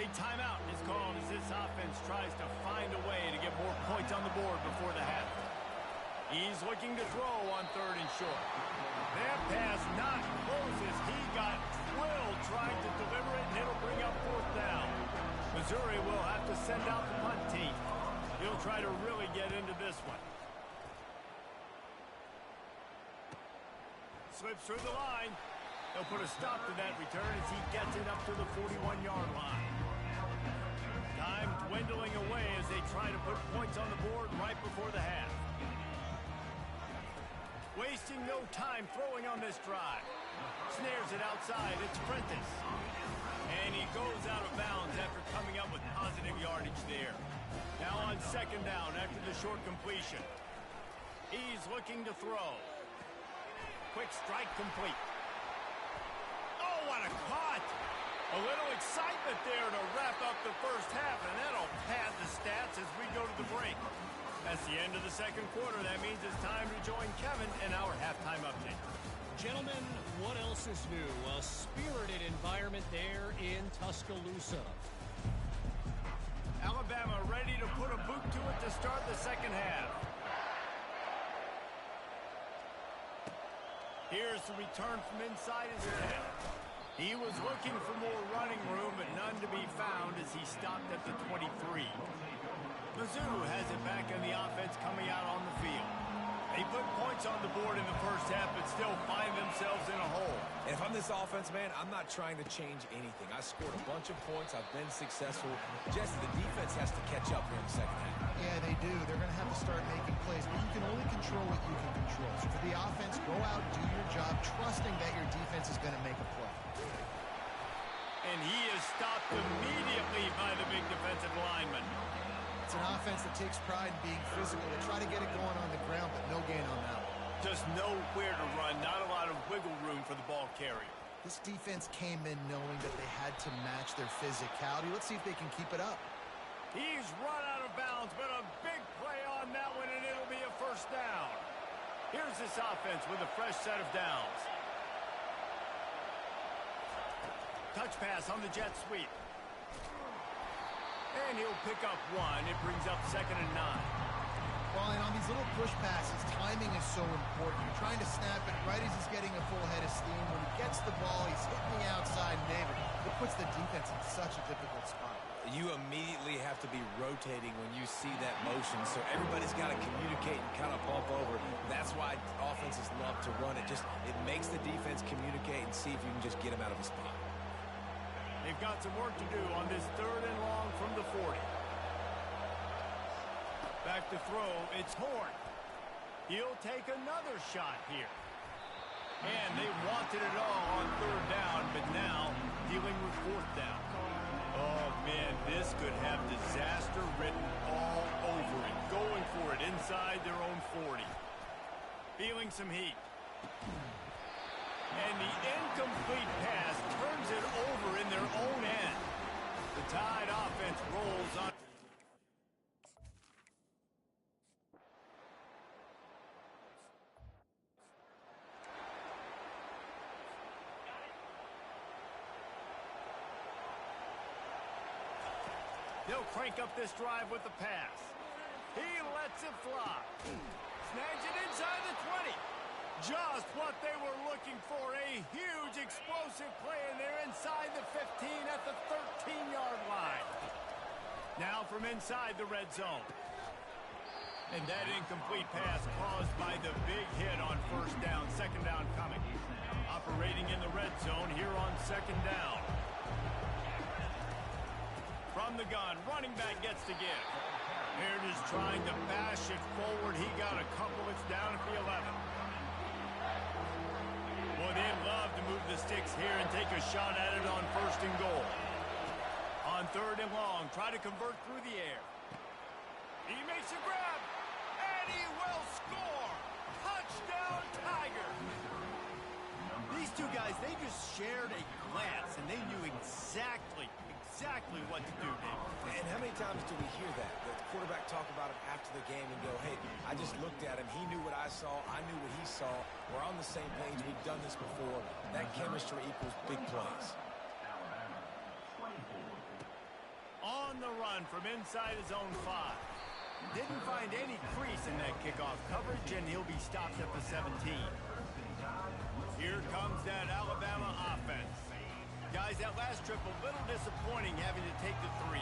A timeout is called as this offense tries to find a way to get more points on the board before the half. He's looking to throw on 3rd and short. That pass not close as he got drilled trying to deliver it, and it'll bring up 4th down. Missouri will have to send out the punt team. He'll try to really get into this one. Slips through the line. They'll put a stop to that return as he gets it up to the 41-yard line. Time dwindling away as they try to put points on the board right before the half. Wasting no time throwing on this drive. Snares it outside. It's Prentice. And he goes out of bounds after coming up with positive yardage there. Now on 2nd down after the short completion. He's looking to throw. Quick strike complete. Oh, what a cut! A little excitement there to wrap up the 1st half, and that'll pad the stats as we go to the break. That's the end of the second quarter. That means it's time to join Kevin in our halftime update. Gentlemen, what else is new? A spirited environment there in Tuscaloosa. Alabama ready to put a boot to it to start the second half. Here's the return from inside his 10. He was looking for more running room, but none to be found as he stopped at the 23. Mizzou has it back in the offense coming out on the field. They put points on the board in the first half, but still find themselves in a hole. And if I'm this offense, man, I'm not trying to change anything. I scored a bunch of points. I've been successful. Jesse, the defense has to catch up here in the second half. Yeah, they do. They're going to have to start making plays, but you can only control what you can control. So for the offense, go out, do your job, trusting that your defense is going to make a play. And he is stopped immediately by the big defensive lineman. It's an offense that takes pride in being physical. They try to get it going on the ground, but no gain on that one. Just nowhere to run, not a lot of wiggle room for the ball carrier. This defense came in knowing that they had to match their physicality. Let's see if they can keep it up. He's run out of bounds, but a big play on that one, and it'll be a first down. Here's this offense with a fresh set of downs. Touch pass on the jet sweep. And he'll pick up one. It brings up 2nd and 9. Well, and on these little push passes, timing is so important. You're trying to snap it right as he's getting a full head of steam. When he gets the ball, he's hitting the outside, David. It puts the defense in such a difficult spot. You immediately have to be rotating when you see that motion, so everybody's got to communicate and kind of bump over. That's why offenses love to run it. It makes the defense communicate and see if you can just get him out of a spot. They've got some work to do on this 3rd and long from the 40. Back to throw, it's Horn. He'll take another shot here. And they wanted it all on 3rd down, but now dealing with 4th down. Oh, man, this could have disaster written all over it. Going for it inside their own 40. Feeling some heat. And the incomplete pass turns it over in their own end. The Tide offense rolls on. They'll crank up this drive with the pass. He lets it fly. Snags it inside the 20. Just what they were looking for, a huge explosive play, and they're inside the 15 at the 13-yard line. Now from inside the red zone. And that incomplete pass caused by the big hit on 1st down, 2nd down coming. Operating in the red zone here on 2nd down. From the gun, running back gets to give. Here it is trying to bash it forward. He got a couple. It's down at the 11. Boy, they'd love to move the sticks here and take a shot at it on 1st and goal. On 3rd and long, try to convert through the air. He makes a grab, and he will score! Touchdown, Tiger! These two guys, they just shared a glance, and they knew exactly what to do, Dave. And how many times do we hear that? The quarterback talk about him after the game and go, hey, I just looked at him. He knew what I saw. I knew what he saw. We're on the same page. We've done this before. That chemistry equals big plays. On the run from inside his own 5. Didn't find any crease in that kickoff coverage, and he'll be stopped at the 17. Here comes that Alabama offense. Guys, that last trip, a little disappointing having to take the 3.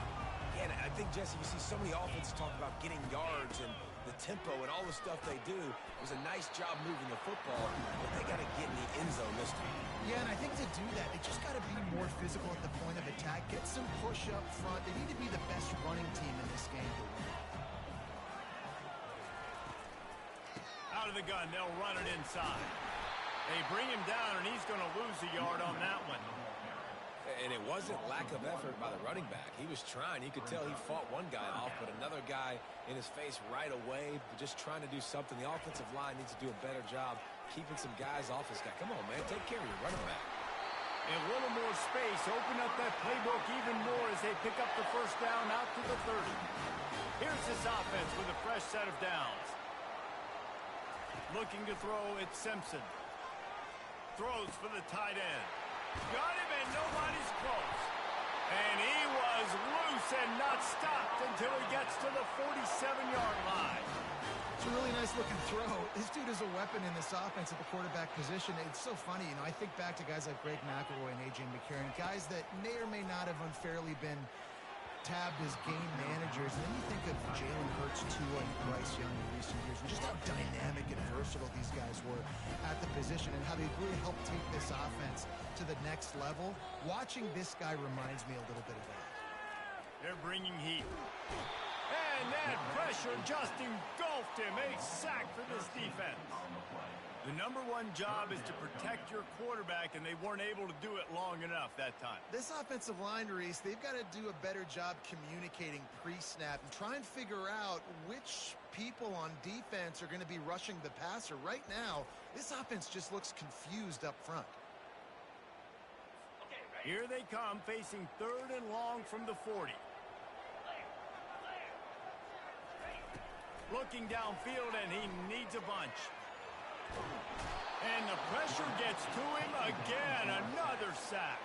Yeah, and I think, Jesse, you see so many offenses talk about getting yards and the tempo and all the stuff they do. It was a nice job moving the football, but they got to get in the end zone this time. Yeah, and I think to do that, they just got to be more physical at the point of attack. Get some push up front. They need to be the best running team in this game to win. Out of the gun, they'll run it inside. They bring him down, and he's going to lose a yard on that one. And it wasn't lack of effort by the running back. He was trying. You could tell he fought one guy off, but another guy in his face right away, just trying to do something. The offensive line needs to do a better job keeping some guys off his guy. Come on, man. Take care of your running back. A little more space, open up that playbook even more as they pick up the first down out to the 30. Here's this offense with a fresh set of downs. Looking to throw, it's Simpson. Throws for the tight end. Got him and nobody's close. And he was loose and not stopped until he gets to the 47-yard line. It's a really nice looking throw. This dude is a weapon in this offense at the quarterback position. It's so funny, you know, I think back to guys like Greg McElroy and A.J. McCarron, guys that may or may not have unfairly been tabbed as game managers. And then you think of Jalen Hurts, Tua, and Bryce Young in recent years, and just how dynamic and versatile these guys were at the position and how they really helped take this offense to the next level. Watching this guy reminds me a little bit of that. They're bringing heat. And that pressure just engulfed him. A sack for this defense. The #1 job is to protect your quarterback, and they weren't able to do it long enough that time. This offensive line, Reese, they've got to do a better job communicating pre-snap and try and figure out which people on defense are going to be rushing the passer. Right now, this offense just looks confused up front. Here they come, facing 3rd and long from the 40. Looking downfield, and he needs a bunch. And the pressure gets to him again. Another sack.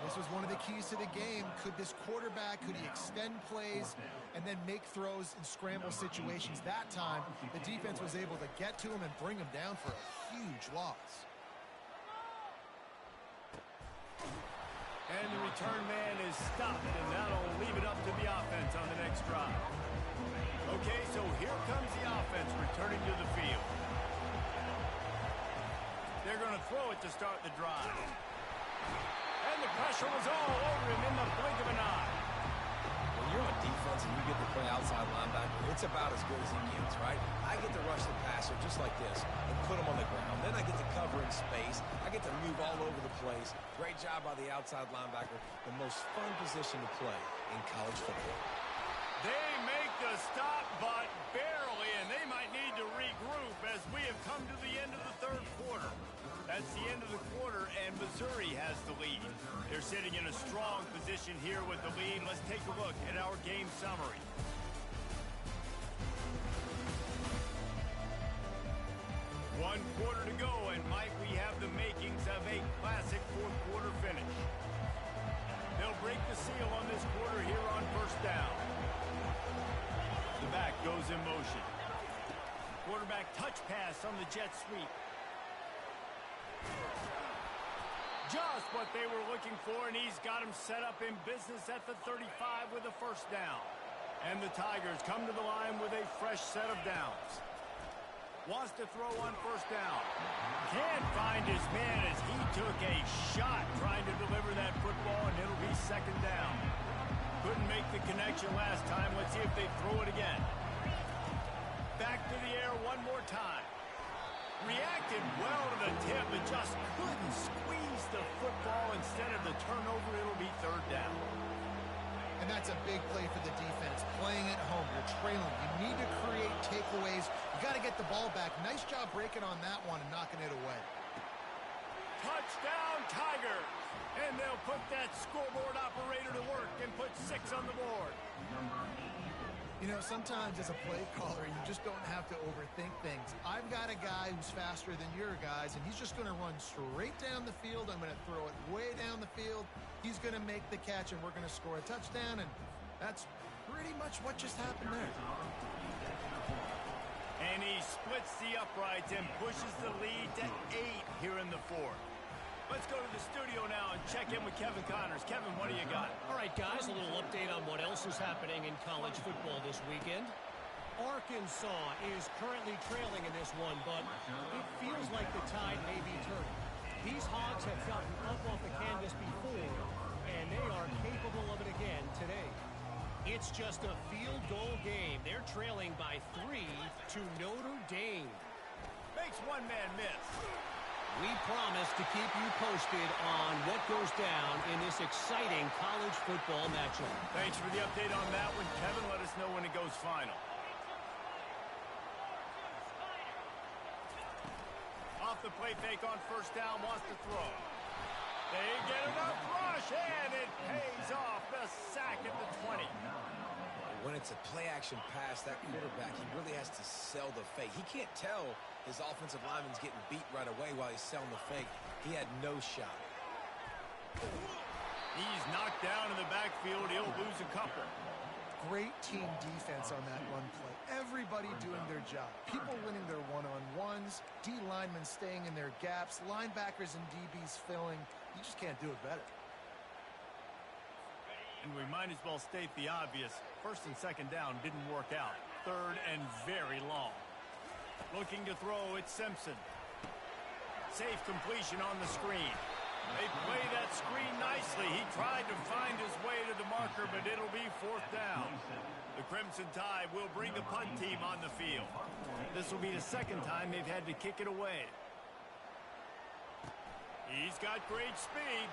This was one of the keys to the game. Could this quarterback, could he extend plays and then make throws in scramble situations? That time, the defense was able to get to him and bring him down for a huge loss. And the return man is stopped, and that'll leave it up to the offense on the next drive. Okay, so here comes the offense returning to the field. They're going to throw it to start the drive. And the pressure was all over him in the blink of an eye. When you're on defense and you get to play outside linebacker, it's about as good as he gets, right? I get to rush the passer just like this and put him on the ground. Then I get to cover in space. I get to move all over the place. Great job by the outside linebacker. The most fun position to play in college football. They make the stop, but barely, and they might need to regroup as we have come to the end of the 3rd quarter. That's the end of the quarter, and Missouri has the lead. They're sitting in a strong position here with the lead. Let's take a look at our game summary. One quarter to go, and Mike, we have the makings of a classic 4th quarter finish. They'll break the seal on this quarter here on 1st down. The back goes in motion. Quarterback touch pass on the jet sweep. Just what they were looking for, and he's got him set up in business at the 35 with a 1st down. And the Tigers come to the line with a fresh set of downs. Wants to throw on 1st down. Can't find his man as he took a shot trying to deliver that football, and it'll be 2nd down. Couldn't make the connection last time. Let's see if they throw it again. Back to the air one more time. Reacted well to the tip, but just couldn't squeeze the football. Instead of the turnover, it'll be 3rd down. And that's a big play for the defense. Playing at home, you're trailing. You need to create takeaways. You got to get the ball back. Nice job breaking on that one and knocking it away. Touchdown, Tigers! And they'll put that scoreboard operator to work and put 6 on the board. You know, sometimes as a play caller, you just don't have to overthink things. I've got a guy who's faster than your guys, and he's just going to run straight down the field. I'm going to throw it way down the field. He's going to make the catch, and we're going to score a touchdown, and that's pretty much what just happened there. And he splits the uprights and pushes the lead to 8 here in the 4th. Let's go to the studio now and check in with Kevin Connors. Kevin, what do you got? All right, guys, a little update on what else is happening in college football this weekend. Arkansas is currently trailing in this one, but it feels like the tide may be turning. These Hogs have gotten up off the canvas before, and they are capable of it again today. It's just a field goal game. They're trailing by 3 to Notre Dame. Makes one man miss. We promise to keep you posted on what goes down in this exciting college football matchup. Thanks for the update on that one, Kevin. Let us know when it goes final. Off the play fake on 1st down, wants to throw. They get enough rush, and it pays off. The sack at the 20. When it's a play-action pass, that quarterback, he really has to sell the fake. He can't tell his offensive lineman's getting beat right away while he's selling the fake. He had no shot. He's knocked down in the backfield. He'll lose a couple. Great team defense on that run play. Everybody doing their job. People winning their one-on-ones, D linemen staying in their gaps, linebackers and DBs filling. You just can't do it better. And we might as well state the obvious. First and second down didn't work out. Third and very long. Looking to throw, it's Simpson. Safe completion on the screen. They play that screen nicely. He tried to find his way to the marker, but it'll be fourth down. The Crimson Tide will bring the punt team on the field. This will be the second time they've had to kick it away. He's got great speed.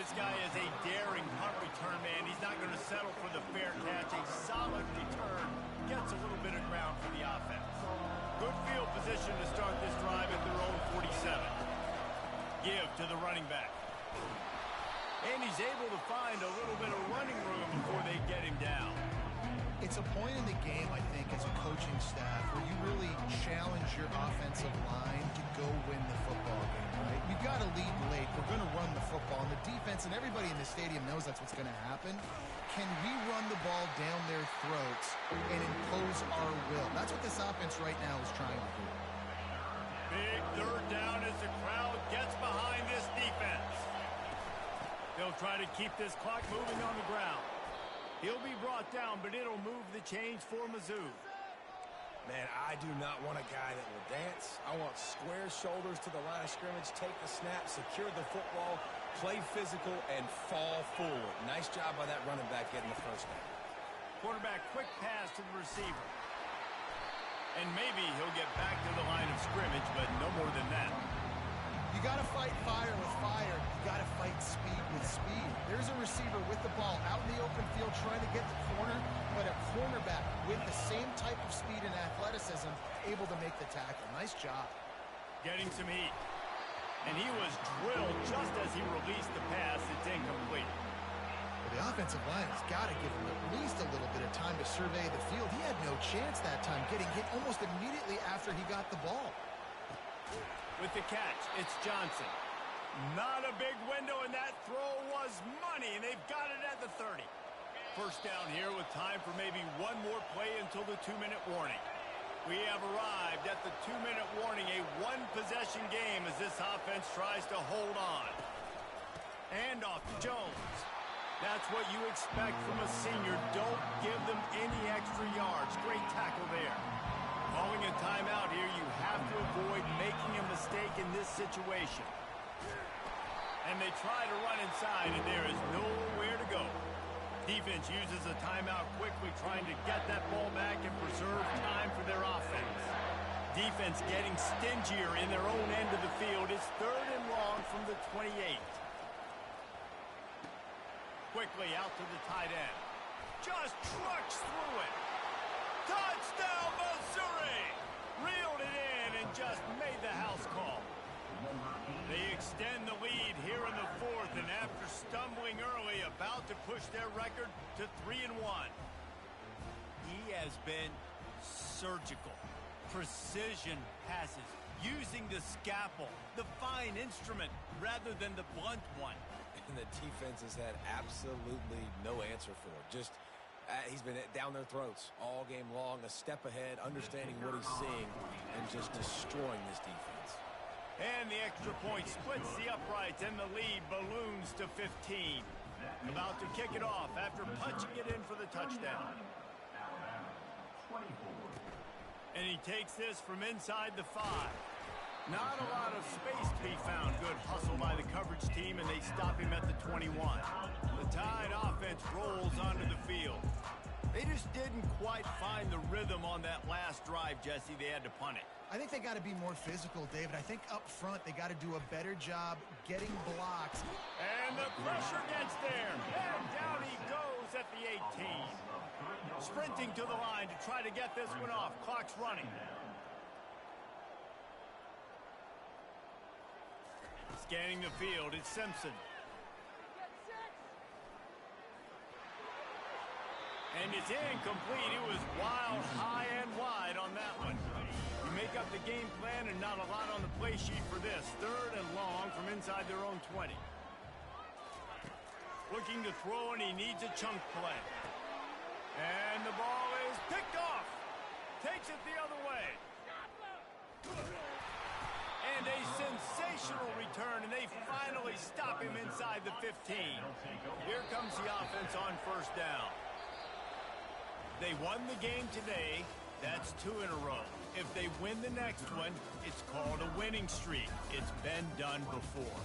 This guy is a daring punt return man. He's not going to settle for the fair catch. A solid return. Gets a little bit of ground for the offense. Good field position to start this drive at their own 47. Give to the running back. And he's able to find a little bit of running room before they get him down. It's a point in the game, I think, as a coaching staff where you really challenge your offensive line to go win the football game, right? We've got to lead late. We're going to run the football. And the defense and everybody in the stadium knows that's what's going to happen. Can we run the ball down their throats and impose our will? That's what this offense right now is trying to do. Big third down as the crowd gets behind this defense. They'll try to keep this clock moving on the ground. He'll be brought down, but it'll move the chains for Mizzou. Man, I do not want a guy that will dance. I want square shoulders to the line of scrimmage, take the snap, secure the football, play physical, and fall forward. Nice job by that running back getting the first down. Quarterback quick pass to the receiver. And maybe he'll get back to the line of scrimmage, but no more than that. You got to fight fire with fire. You got to fight speed with speed. There's a receiver with the ball out in the open field trying to get the corner, but a cornerback with the same type of speed and athleticism able to make the tackle. Nice job. Getting some heat. And he was drilled just as he released the pass. It's incomplete. Well, the offensive line has got to give him at least a little bit of time to survey the field. He had no chance that time, getting hit almost immediately after he got the ball. With the catch, it's Johnson. Not a big window, and that throw was money, and they've got it at the 30. First down here with time for maybe one more play until the 2-minute warning. We have arrived at the 2-minute warning, a one-possession game as this offense tries to hold on. And off to Jones. That's what you expect from a senior. Don't give them any extra yards. Great tackle there. Calling a timeout here, you have to avoid making a mistake in this situation. And they try to run inside, and there is nowhere to go. Defense uses a timeout quickly, trying to get that ball back and preserve time for their offense. Defense getting stingier in their own end of the field. It's third and long from the 28. Quickly out to the tight end. Just trucks through it. Touchdown, Missouri! Reeled it in and just made the house call. They extend the lead here in the fourth, and after stumbling early, about to push their record to 3-1. He has been surgical. Precision passes, using the scalpel, the fine instrument, rather than the blunt one. And the defense has had absolutely no answer for it. Just he's been down their throats all game long, a step ahead, understanding what he's seeing, and just destroying this defense. And the extra point splits the uprights, and the lead balloons to 15. About to kick it off after punching it in for the touchdown. And he takes this from inside the 5. Not a lot of space to be found. Good hustle by the coverage team, and they stop him at the 21. The Tide offense rolls onto the field. They just didn't quite find the rhythm on that last drive, Jesse. They had to punt it. I think they got to be more physical, David. I think up front they got to do a better job getting blocks. And the pressure gets there. And down he goes at the 18. Sprinting to the line to try to get this one off. Clock's running. Scanning the field, it's Simpson. And it's incomplete. It was wild, high and wide on that one. You make up the game plan and not a lot on the play sheet for this. 3rd and long from inside their own 20. Looking to throw, and he needs a chunk play. And the ball is picked off. Takes it the other way. And a sensational return, and they finally stop him inside the 15. Here comes the offense on 1st down. They won the game today. That's 2 in a row. If they win the next one, it's called a winning streak. It's been done before.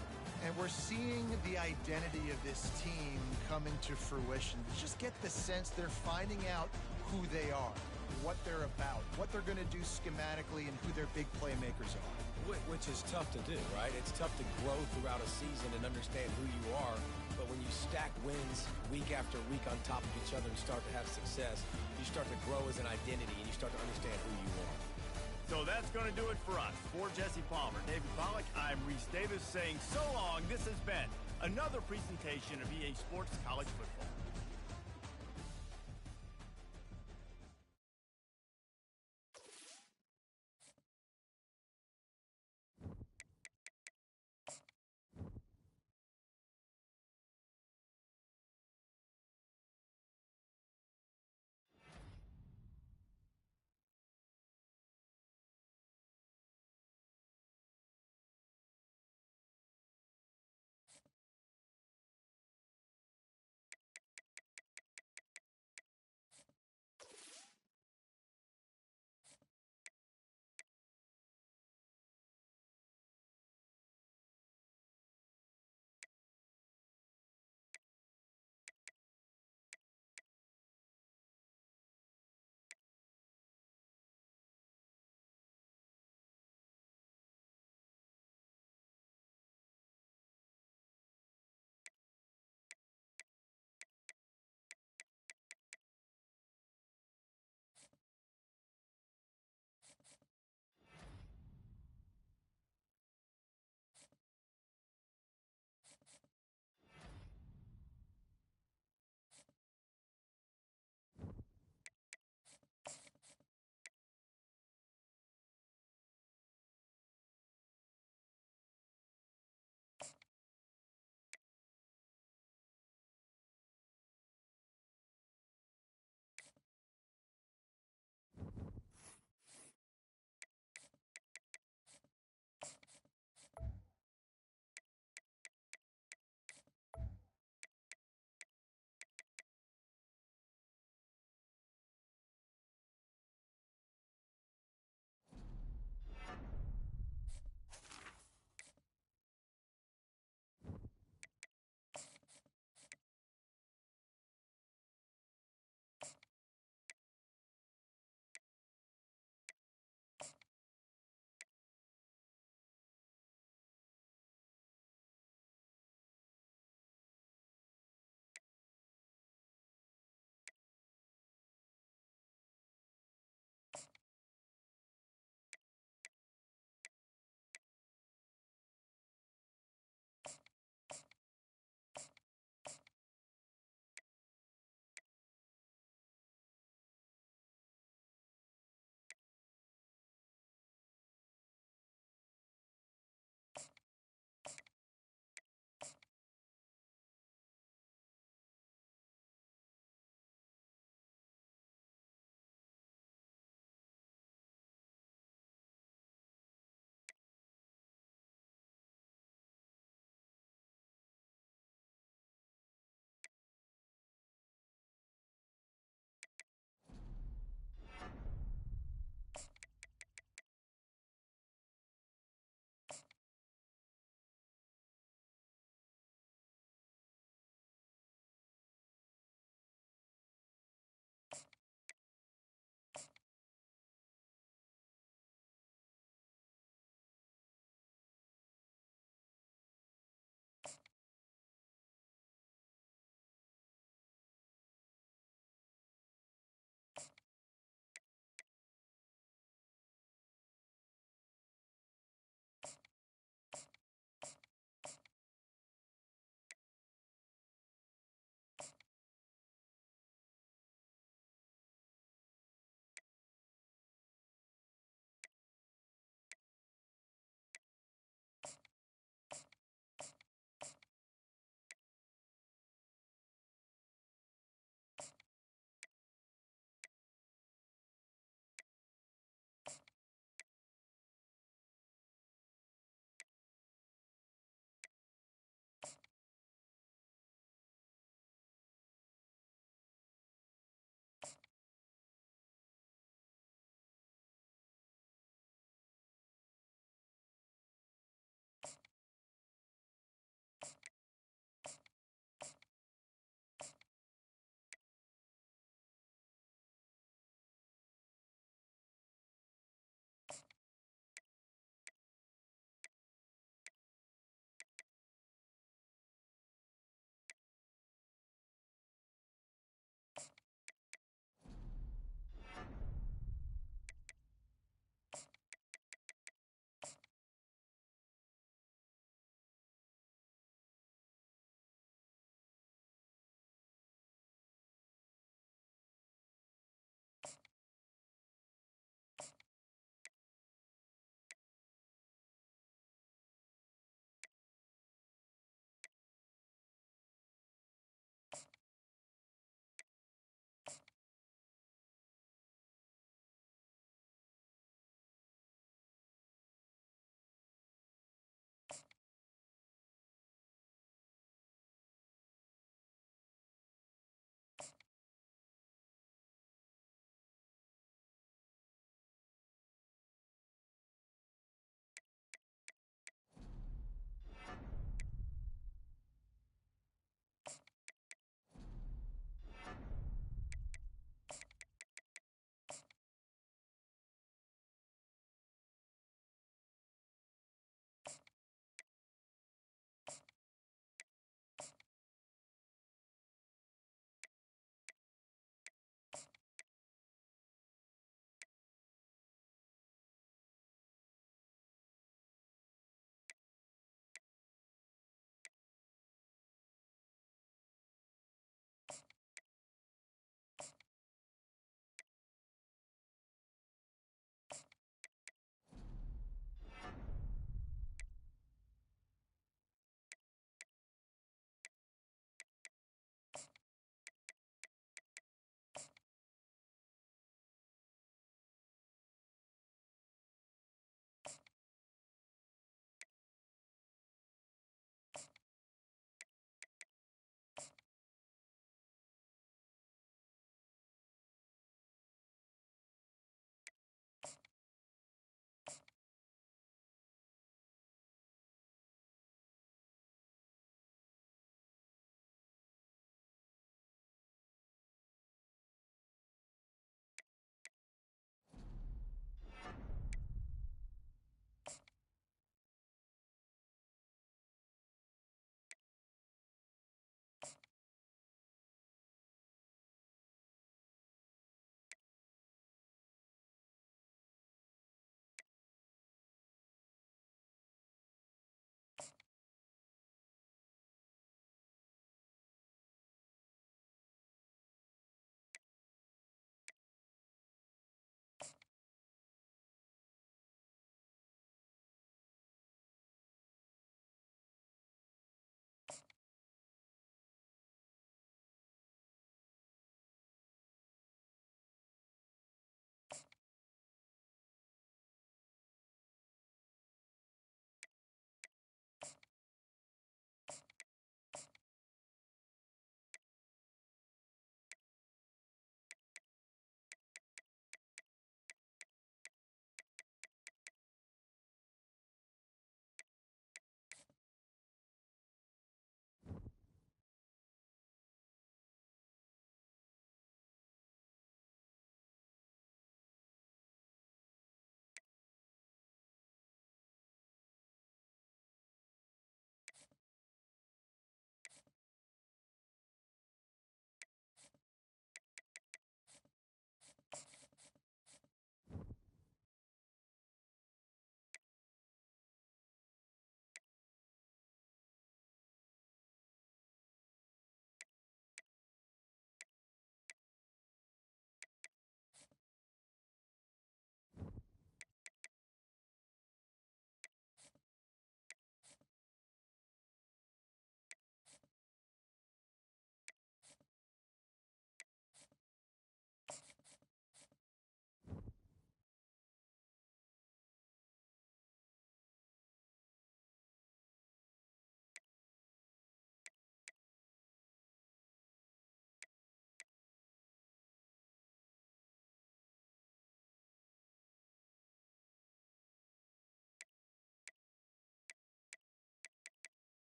And we're seeing the identity of this team come into fruition. Just get the sense they're finding out who they are, what they're about, what they're going to do schematically, and who their big playmakers are. Which is tough to do, right? It's tough to grow throughout a season and understand who you are. But when you stack wins week after week on top of each other and start to have success, you start to grow as an identity and you start to understand who you are. So that's going to do it for us. For Jesse Palmer, David Pollack, I'm Reese Davis saying so long. This has been another presentation of EA Sports College Football.